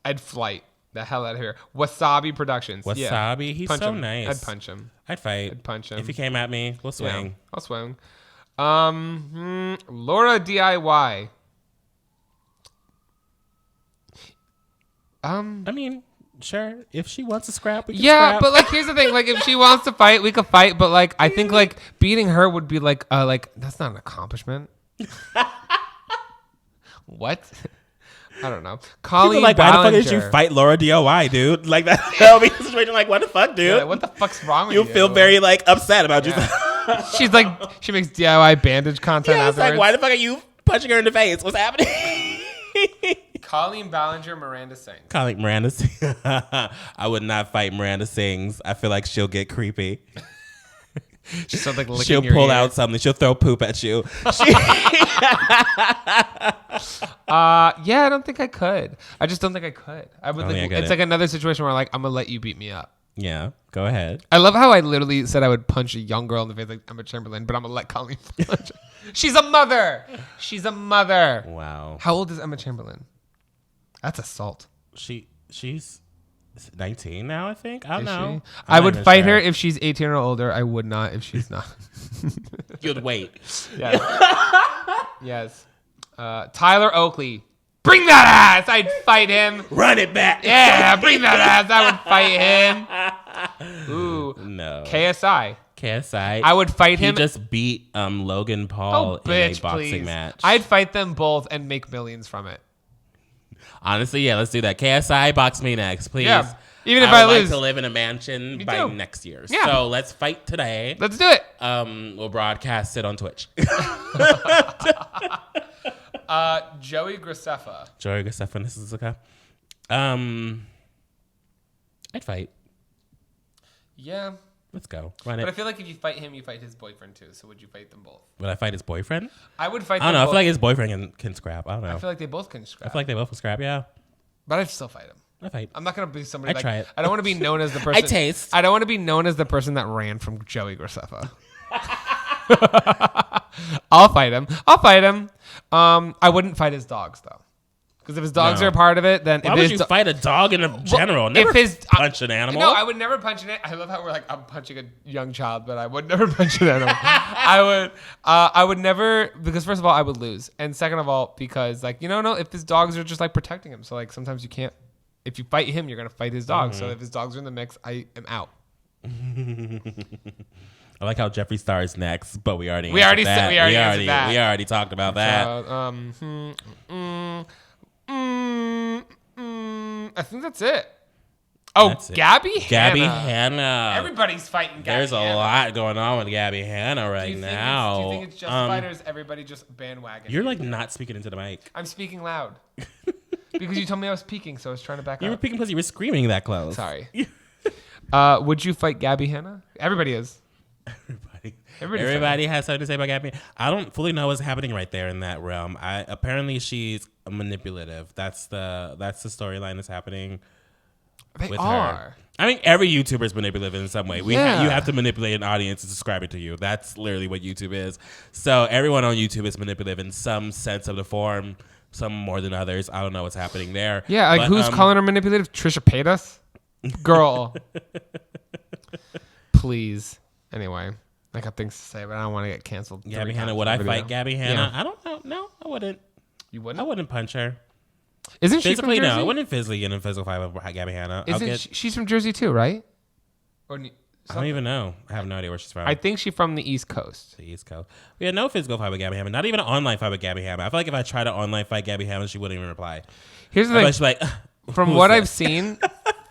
Speaker 3: I'd flight the hell out of here. Wasabi Productions.
Speaker 2: Wasabi?
Speaker 3: Yeah.
Speaker 2: He's
Speaker 3: punch
Speaker 2: so
Speaker 3: him.
Speaker 2: nice.
Speaker 3: I'd punch him.
Speaker 2: I'd fight.
Speaker 3: I'd punch him.
Speaker 2: If he came at me, we'll swing.
Speaker 3: Yeah, I'll swing. Laura DIY.
Speaker 2: I mean, sure. If she wants to scrap, we can
Speaker 3: scrap.
Speaker 2: scrap.
Speaker 3: But like, here's the thing. Like, if she wants to fight, we could fight. But like, I think like beating her would be like that's not an accomplishment. What? I don't know. Colleen
Speaker 2: like,
Speaker 3: Ballinger.
Speaker 2: why the fuck did you fight Laura DIY, dude? Like that'll be a situation like, what the fuck, dude?
Speaker 3: Yeah, what the fuck's wrong with you?
Speaker 2: You feel very like upset about you.
Speaker 3: She's like, she makes DIY bandage content.
Speaker 2: Yeah, it's like, why the fuck are you punching her in the face? What's happening?
Speaker 3: Colleen Ballinger, Miranda Sings.
Speaker 2: Miranda Sings. I would not fight Miranda Sings. I feel like she'll get creepy.
Speaker 3: She'll like licking
Speaker 2: She'll
Speaker 3: your
Speaker 2: pull
Speaker 3: ear.
Speaker 2: out something. She'll throw poop at you.
Speaker 3: Yeah, I don't think I could. I just don't think I could. I would. It's like another situation where like I'm gonna let you beat me up.
Speaker 2: Yeah, go ahead.
Speaker 3: I love how I literally said I would punch a young girl in the face like Emma Chamberlain, but I'm gonna let Colleen punch her. She's a mother. She's a mother.
Speaker 2: Wow.
Speaker 3: How old is Emma Chamberlain? That's assault.
Speaker 2: She's 19 now, I think. I don't know.
Speaker 3: I would fight her if she's 18 or older. I would not if she's not.
Speaker 2: You'd wait.
Speaker 3: Yes. Yes. Tyler Oakley. Bring that ass. I'd fight him.
Speaker 2: Run it back.
Speaker 3: Yeah, bring that ass. I would fight him. Ooh.
Speaker 2: No.
Speaker 3: KSI.
Speaker 2: I
Speaker 3: would fight him.
Speaker 2: He just beat Logan Paul in a boxing match.
Speaker 3: I'd fight them both and make millions from it.
Speaker 2: Honestly, yeah, let's do that. KSI, box me next, please.
Speaker 3: Yeah. Even if I
Speaker 2: would
Speaker 3: lose.
Speaker 2: like to live in a mansion
Speaker 3: Me
Speaker 2: by
Speaker 3: too.
Speaker 2: next year.
Speaker 3: Yeah.
Speaker 2: So let's fight today.
Speaker 3: Let's do it.
Speaker 2: We'll broadcast it on Twitch.
Speaker 3: Joey Graceffa.
Speaker 2: Joey Graceffa, this is okay. I'd fight.
Speaker 3: Yeah.
Speaker 2: Let's go. Run it.
Speaker 3: But I feel like if you fight him, you fight his boyfriend too. So would you fight them both?
Speaker 2: Would I fight his boyfriend?
Speaker 3: I would fight
Speaker 2: I don't
Speaker 3: them
Speaker 2: know. I
Speaker 3: both.
Speaker 2: feel like his boyfriend can scrap. I don't know.
Speaker 3: I feel like they both can scrap.
Speaker 2: I feel like they both can scrap, yeah.
Speaker 3: But I'd still fight him.
Speaker 2: I fight.
Speaker 3: I'm not gonna be somebody.
Speaker 2: I'd try it.
Speaker 3: I don't want to be known as the person.
Speaker 2: I taste.
Speaker 3: I don't want to be known as the person that ran from Joey Graceffa. I'll fight him. I wouldn't fight his dogs though, because if his dogs are a part of it, then
Speaker 2: Why would you fight a dog in general? Never punch an animal.
Speaker 3: No, I would never punch an animal. I love how we're like, I'm punching a young child, but I would never punch an animal. I would never, because first of all, I would lose, and second of all, because like if his dogs are just like protecting him, so like sometimes you can't. If you fight him, you're gonna fight his dog. So if his dogs are in the mix, I am out.
Speaker 2: I like how Jeffree Star is next, but we already
Speaker 3: answered that.
Speaker 2: We already talked about that.
Speaker 3: I think that's it. Oh,
Speaker 2: That's it.
Speaker 3: Gabby
Speaker 2: Hanna.
Speaker 3: Everybody's fighting Gabby
Speaker 2: There's
Speaker 3: Hanna.
Speaker 2: a lot going on with Gabby Hanna right now.
Speaker 3: Do you think it's justified or is everybody just bandwagon?
Speaker 2: You're like not speaking into the mic.
Speaker 3: I'm speaking loud. Because you told me I was peeking, so I was trying to back up.
Speaker 2: You were peeking because you were screaming that close.
Speaker 3: Sorry. Would you fight Gabby Hanna? Everybody is.
Speaker 2: Everybody has something to say about Gabby. I don't fully know what's happening right there in that realm. Apparently she's manipulative. That's the storyline that's happening.
Speaker 3: They
Speaker 2: with
Speaker 3: are.
Speaker 2: Her. I mean, every YouTuber is manipulative in some way. You have to manipulate an audience to subscribe to you. That's literally what YouTube is. So everyone on YouTube is manipulative in some sense of the form. Some more than others. I don't know what's happening there.
Speaker 3: Yeah, like who's calling her manipulative? Trisha Paytas? Girl. Please. Anyway, I got things to say, but I don't want to get canceled.
Speaker 2: Gabby Hanna. Would I fight Gabby Hanna? Yeah. I don't know. No, I wouldn't.
Speaker 3: You wouldn't?
Speaker 2: I wouldn't punch her.
Speaker 3: Isn't she from Jersey?
Speaker 2: No, I wouldn't physically get in a physical fight with Gabby Hanna.
Speaker 3: She's from Jersey too, right? Or
Speaker 2: I don't even know. I have no idea where she's from.
Speaker 3: I think she's from the East Coast.
Speaker 2: The East Coast. We had no physical fight with Gabby Hanna. Not even an online fight with Gabby Hanna. I feel like if I tried to online fight Gabby Hanna, she wouldn't even reply.
Speaker 3: Here's the thing.
Speaker 2: She's like,
Speaker 3: from what I've seen,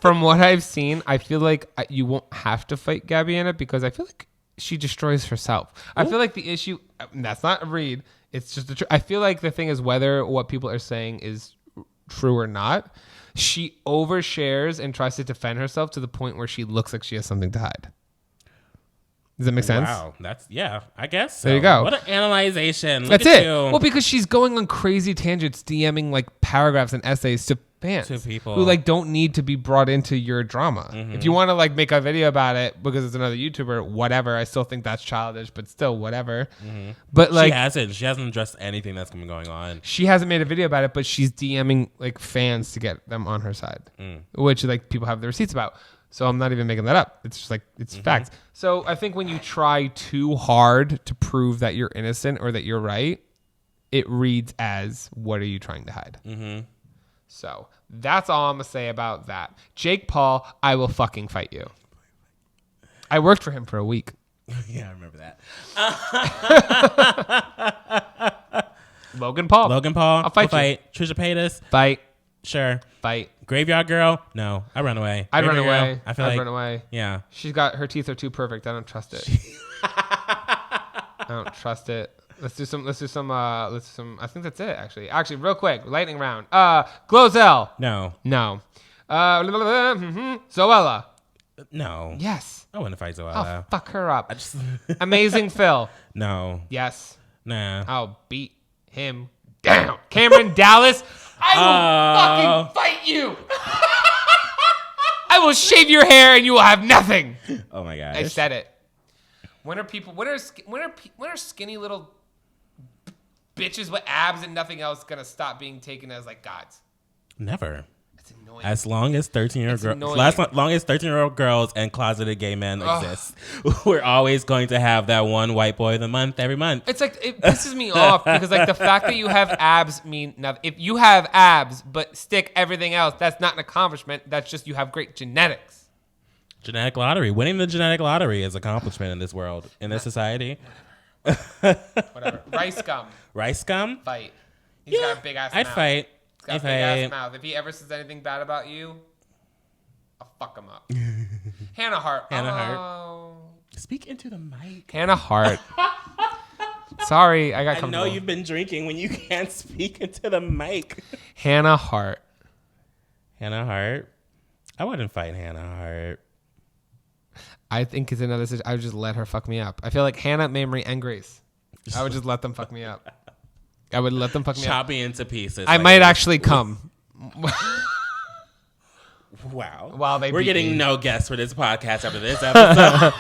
Speaker 3: I feel like you won't have to fight Gabby Hanna because I feel like she destroys herself. Ooh. I feel like the issue, that's not a read. It's just I feel like the thing is whether what people are saying is true or not. She overshares and tries to defend herself to the point where she looks like she has something to hide. Does that make sense?
Speaker 2: Wow, I guess so.
Speaker 3: There you go.
Speaker 2: What an analyzation.
Speaker 3: That's it. Well, because she's going on crazy tangents, DMing like paragraphs and essays to fans,
Speaker 2: to people
Speaker 3: who like don't need to be brought into your drama. Mm-hmm. If you want to like make a video about it because it's another YouTuber, whatever. I still think that's childish, but still whatever. Mm-hmm. But like
Speaker 2: she hasn't addressed anything that's been going on.
Speaker 3: She hasn't made a video about it, but she's DMing like fans to get them on her side, which like people have the receipts about. So I'm not even making that up. It's just like, it's facts. So I think when you try too hard to prove that you're innocent or that you're right, it reads as, what are you trying to hide? Mm-hmm. So that's all I'm going to say about that. Jake Paul, I will fucking fight you. I worked for him for a week.
Speaker 2: Yeah, I remember that.
Speaker 3: Logan Paul.
Speaker 2: I'll
Speaker 3: fight
Speaker 2: you. Trisha Paytas.
Speaker 3: Fight.
Speaker 2: Sure.
Speaker 3: Fight.
Speaker 2: Graveyard Girl? No. I run away.
Speaker 3: I'd run away.
Speaker 2: I feel like
Speaker 3: run away.
Speaker 2: Yeah.
Speaker 3: Her teeth are too perfect. I don't trust it. I don't trust it. Let's do some I think that's it actually real quick, lightning round. Glozell.
Speaker 2: No.
Speaker 3: Zoella.
Speaker 2: No.
Speaker 3: Yes.
Speaker 2: I wouldn't fight Zoella.
Speaker 3: I'll fuck her up. Amazing Phil.
Speaker 2: No.
Speaker 3: Yes.
Speaker 2: Nah.
Speaker 3: I'll beat him down. Cameron Dallas. I will fucking fight you. I will shave your hair and you will have nothing.
Speaker 2: Oh my gosh.
Speaker 3: I said it. When are skinny little bitches with abs and nothing else gonna stop being taken as like gods?
Speaker 2: Never.
Speaker 3: It's annoying.
Speaker 2: As long as 13-year-old girls and closeted gay men exist, we're always going to have that one white boy of the month every month.
Speaker 3: It's like, it pisses me off because like the fact that you have abs mean nothing. If you have abs but stick everything else, that's not an accomplishment. That's just you have great genetics.
Speaker 2: Genetic lottery. Winning the genetic lottery is an accomplishment in this world, in this society.
Speaker 3: Whatever. Rice gum.
Speaker 2: Rice gum?
Speaker 3: Fight. He's got a big ass mouth.
Speaker 2: I'd fight.
Speaker 3: He's got a big ass mouth. If he ever says anything bad about you, I'll fuck him up. Hannah Hart.
Speaker 2: Hart. Speak into the mic.
Speaker 3: Hannah Hart. Sorry, I got comfortable.
Speaker 2: I know you've been drinking when you can't speak into the mic.
Speaker 3: Hannah Hart.
Speaker 2: Hannah Hart? I wouldn't fight Hannah Hart.
Speaker 3: I think it's another situation. I would just let her fuck me up. I feel like Hannah, Mamrie, and Grace. I would just let them fuck me up. I would let them fuck me up.
Speaker 2: Chop me into pieces.
Speaker 3: I might actually come.
Speaker 2: Wow.
Speaker 3: While
Speaker 2: We're getting no guests for this podcast after this
Speaker 3: episode.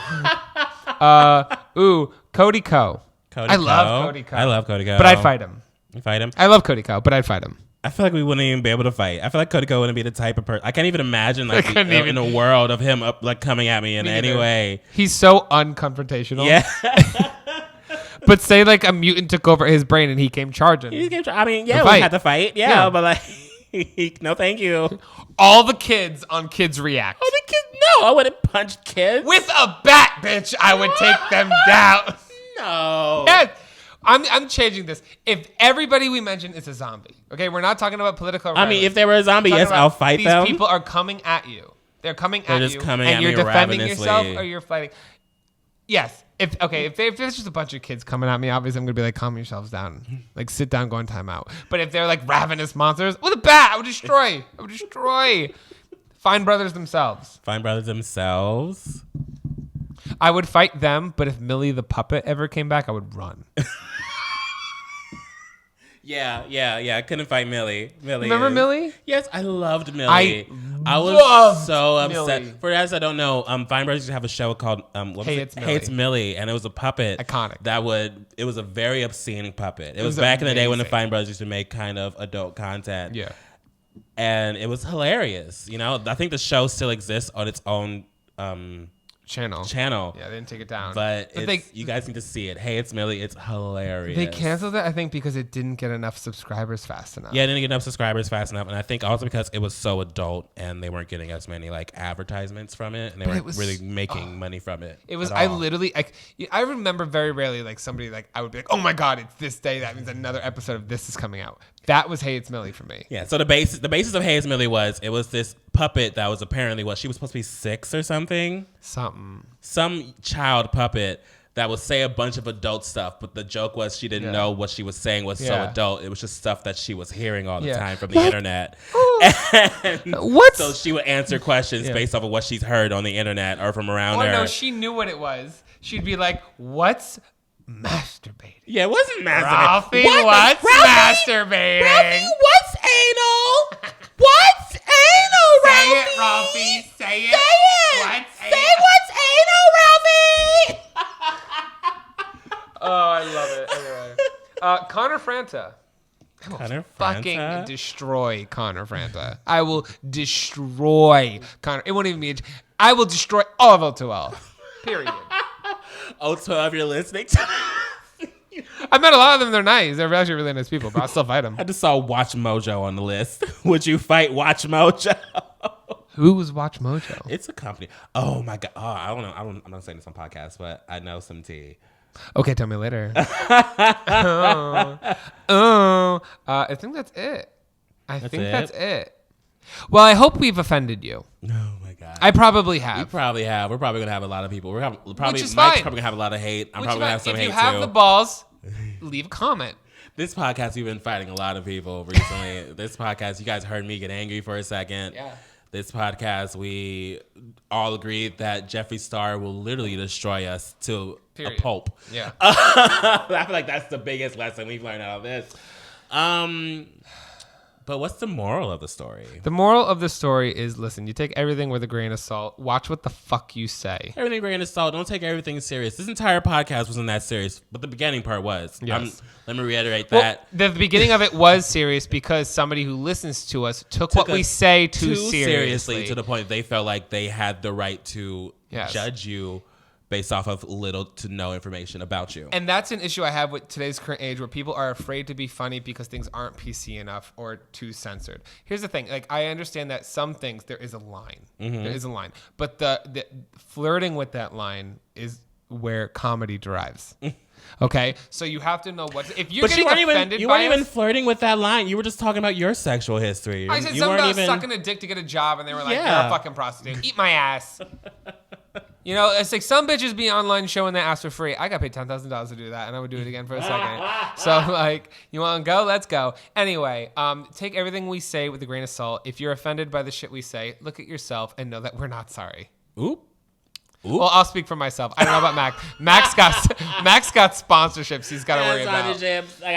Speaker 3: Cody Ko.
Speaker 2: I
Speaker 3: love Cody Ko.
Speaker 2: I love Cody Ko.
Speaker 3: But I'd fight him.
Speaker 2: You fight him?
Speaker 3: I love Cody Ko, but I'd fight him.
Speaker 2: I feel like we wouldn't even be able to fight. I feel like Cody Ko wouldn't be the type of person. I can't even imagine like in a world of him coming at me in any way.
Speaker 3: He's so unconfrontational.
Speaker 2: Yeah.
Speaker 3: But say like a mutant took over his brain and he came charging.
Speaker 2: I mean, yeah, we had to fight. Yeah, but like, no, thank you.
Speaker 3: All the kids on Kids React.
Speaker 2: Oh, the kids? No, I wouldn't punch kids.
Speaker 3: With a bat, bitch, I would take them down.
Speaker 2: No.
Speaker 3: Yes. I'm changing this. If everybody we mention is a zombie, okay, we're not talking about political.
Speaker 2: I mean, if they were a zombie, yes, I'll fight them.
Speaker 3: These people are coming at you. They're coming at you,
Speaker 2: coming
Speaker 3: and
Speaker 2: at
Speaker 3: you're
Speaker 2: me
Speaker 3: defending
Speaker 2: ravenously.
Speaker 3: yourself or you're fighting. Yes. If there's just a bunch of kids coming at me, obviously I'm gonna be like, calm yourselves down, like sit down, go in timeout. But if they're like ravenous monsters with a bat, I would destroy. Fine brothers themselves. I would fight them, but if Millie the puppet ever came back, I would run.
Speaker 2: Yeah. I couldn't fight Millie.
Speaker 3: Remember Millie?
Speaker 2: Yes, I loved Millie. I was so upset.
Speaker 3: Millie.
Speaker 2: For those that don't know, Fine Brothers used to have a show called Hey, It's Millie, and it was a puppet.
Speaker 3: Iconic.
Speaker 2: It was a very obscene puppet. It was back in the day when the Fine Brothers used to make kind of adult content.
Speaker 3: Yeah.
Speaker 2: And it was hilarious. You know, I think the show still exists on its own
Speaker 3: channel.
Speaker 2: Yeah,
Speaker 3: they didn't take it down.
Speaker 2: But you guys need to see it. Hey, It's Millie. It's hilarious.
Speaker 3: They canceled it, I think, because it didn't get enough subscribers fast enough.
Speaker 2: Yeah, it didn't get enough subscribers fast enough. And I think also because it was so adult and they weren't getting as many like advertisements from it. And they weren't really making money from it.
Speaker 3: It was, I remember very rarely like somebody like, I would be like, oh my God, it's this day. That means another episode of this is coming out. That was Hey, It's Millie for me.
Speaker 2: Yeah, so the basis of Hey, It's Millie was this puppet that was apparently she was supposed to be 6 or something. Some child puppet that would say a bunch of adult stuff, but the joke was she didn't know what she was saying was so adult. It was just stuff that she was hearing all the time from the internet. So she would answer questions based off of what she's heard on the internet or from around her.
Speaker 3: No, she knew what it was. She'd be like, what's masturbating?
Speaker 2: Yeah, it wasn't masturbating.
Speaker 3: Ralphie, what's masturbating?
Speaker 2: Ralphie, what's anal? What's anal, Ralphie?
Speaker 3: Say it, Ralphie. Say it.
Speaker 2: What's anal, Ralphie?
Speaker 3: Oh, I love it. Anyway. Connor Franta. Fucking destroy Connor Franta. I will destroy Connor. It won't even be I will destroy all of O2L. Period.
Speaker 2: O2L, you're listening to
Speaker 3: I met a lot of them. They're nice. They're actually really nice people, but I'll still fight them.
Speaker 2: I just saw Watch Mojo on the list. Would you fight Watch Mojo?
Speaker 3: Who was Watch Mojo?
Speaker 2: It's a company. Oh my God. Oh, I don't know. I'm not saying this on podcast, but I know some tea.
Speaker 3: Okay, tell me later. I think that's it. That's it. Well, I hope we've offended you.
Speaker 2: Oh my God.
Speaker 3: I probably have.
Speaker 2: We probably have. We're probably gonna have a lot of people. Mike's probably gonna have a lot of hate. I'm probably gonna have some hate too.
Speaker 3: If you have the balls, leave a comment.
Speaker 2: This podcast, we've been fighting a lot of people recently. This podcast, you guys heard me get angry for a second.
Speaker 3: Yeah.
Speaker 2: This podcast, we all agreed that Jeffree Star will literally destroy us to a pulp.
Speaker 3: Yeah.
Speaker 2: I feel like that's the biggest lesson we've learned out of this. But what's the moral of the story?
Speaker 3: The moral of the story is, listen, you take everything with a grain of salt. Watch what the fuck you say.
Speaker 2: Everything with a grain of salt. Don't take everything serious. This entire podcast wasn't that serious, but the beginning part was.
Speaker 3: Yes.
Speaker 2: Let me reiterate that.
Speaker 3: The beginning of it was serious because somebody who listens to us took what we say too seriously.
Speaker 2: To the point they felt like they had the right to judge you based off of little to no information about you.
Speaker 3: And that's an issue I have with today's current age where people are afraid to be funny because things aren't PC enough or too censored. Here's the thing. Like, I understand that some things, there is a line. Mm-hmm. There is a line. But the flirting with that line is where comedy derives. Okay? So you have to know what... If you're getting offended
Speaker 2: you weren't even flirting with that line. You were just talking about your sexual history.
Speaker 3: I said something about sucking a dick to get a job, and they were like, you're a fucking prostitute. Eat my ass. You know, it's like some bitches be online showing their ass for free. I got paid $10,000 to do that, and I would do it again for a second. So, like, you want to go? Let's go. Anyway, take everything we say with a grain of salt. If you're offended by the shit we say, look at yourself and know that we're not sorry.
Speaker 2: Oop.
Speaker 3: Well, I'll speak for myself. I don't know about Mac. Max got sponsorships he's got to worry about.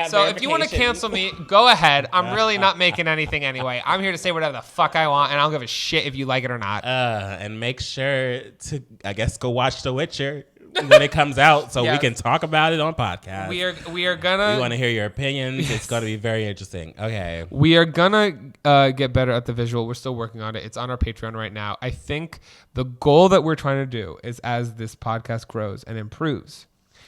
Speaker 3: So if you want to cancel me, go ahead. I'm really not making anything anyway. I'm here to say whatever the fuck I want, and I don't give a shit if you like it or not.
Speaker 2: And make sure to, I guess, go watch The Witcher when it comes out so we can talk about it on podcast.
Speaker 3: We are gonna...
Speaker 2: We want to hear your opinions. It's going to be very interesting. Okay.
Speaker 3: We are gonna get better at the visual. We're still working on it. It's on our Patreon right now. I think the goal that we're trying to do is, as this podcast grows and improves,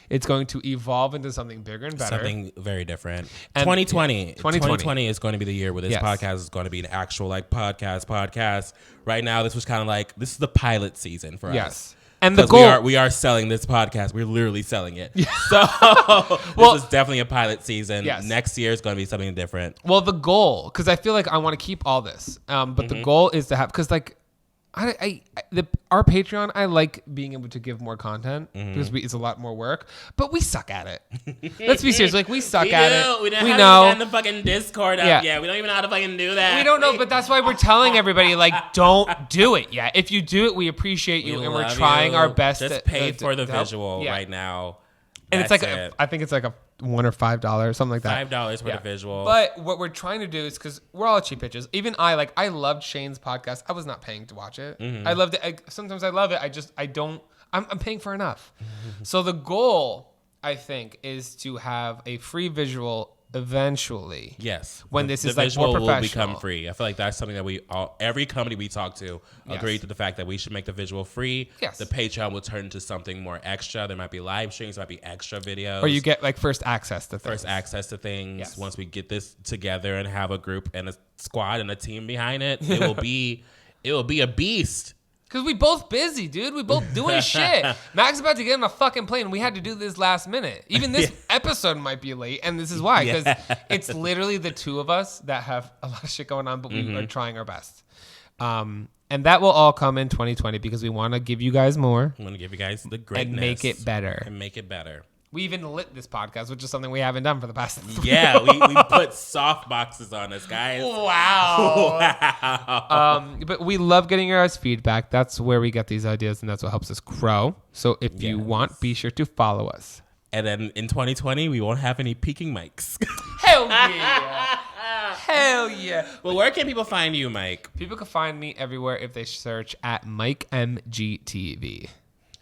Speaker 3: it's going to evolve into something bigger and better.
Speaker 2: Something very different.
Speaker 3: And
Speaker 2: 2020 is going to be the year where this podcast is going to be an actual like podcast. Right now, this was kind of like, this is the pilot season for us.
Speaker 3: Yes. And the goal,
Speaker 2: we are selling this podcast. We're literally selling it. So this is definitely a pilot season.
Speaker 3: Yes.
Speaker 2: Next year is going to be something different.
Speaker 3: Well, the goal, because I feel like I want to keep all this, but the goal is to have, because like our Patreon, I like being able to give more content because it's a lot more work, but we suck at it. Let's be serious. Like, we suck at it.
Speaker 2: We know. The fucking Discord up yet. We don't even know how to fucking do that.
Speaker 3: We don't know, but that's why we're telling everybody, like, don't do it yet. If you do it, we appreciate you, and we're trying our best.
Speaker 2: Just pay for the visual right now.
Speaker 3: And it's like, I think it's like a $1 or $5, something like that.
Speaker 2: $5 for the visual.
Speaker 3: But what we're trying to do is, because we're all cheap bitches. Even I loved Shane's podcast. I was not paying to watch it. I loved it. Sometimes I love it. I'm paying for enough. So the goal, I think, is to have a free visual eventually.
Speaker 2: Yes.
Speaker 3: When this is
Speaker 2: like more professional. The visual will become free. I feel like that's something that every company we talk to agreed to the fact that we should make the visual free.
Speaker 3: Yes.
Speaker 2: The Patreon will turn into something more extra. There might be live streams, there might be extra videos.
Speaker 3: Or you get like first access to things.
Speaker 2: Yes. Once we get this together and have a group and a squad and a team behind it, it will be a beast.
Speaker 3: Because we both busy, dude. We both doing shit. Mac's about to get on a fucking plane. We had to do this last minute. Even this episode might be late, and this is why. Because it's literally the two of us that have a lot of shit going on, but we are trying our best. And that will all come in 2020 because we want to give you guys more.
Speaker 2: We want to give you guys the greatness.
Speaker 3: And make it better. We even lit this podcast, which is something we haven't done for the past 3
Speaker 2: years. we put soft boxes on us, guys.
Speaker 3: Wow. But we love getting your guys' feedback. That's where we get these ideas, and that's what helps us grow. So if you want, be sure to follow us.
Speaker 2: And then in 2020, we won't have any peaking mics.
Speaker 3: Hell yeah. Hell yeah.
Speaker 2: Well, where can people find you, Mike?
Speaker 3: People can find me everywhere if they search at MikeMGTV.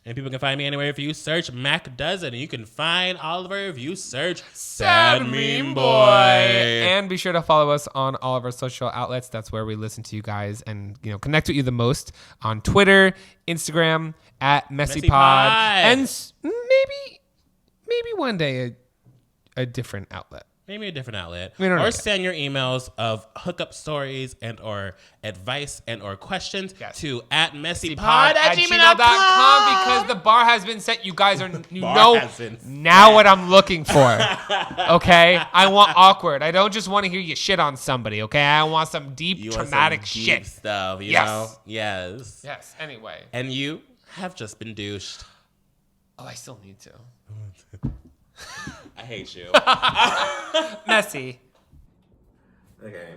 Speaker 2: And people can find me anywhere if you search Mac Does It. And you can find Oliver if you search Sad Meme Boy.
Speaker 3: And be sure to follow us on all of our social outlets. That's where we listen to you guys and connect with you the most. On Twitter, Instagram, at MessyPod. And maybe one day a different outlet.
Speaker 2: Maybe a different outlet.
Speaker 3: Or
Speaker 2: send your emails of hookup stories and or advice and or questions to at MessyPod@gmail.com
Speaker 3: because the bar has been set. You guys know now what I'm looking for. Okay? I want awkward. I don't just want to hear you shit on somebody, okay? I want some deep, traumatic shit.
Speaker 2: Deep stuff, you know?
Speaker 3: Yes. Yes, anyway.
Speaker 2: And you have just been douched.
Speaker 3: Oh, I still need to.
Speaker 2: I hate you.
Speaker 3: Messy.
Speaker 2: Okay.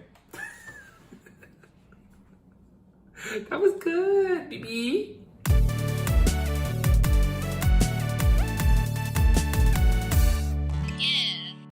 Speaker 3: That was good, baby.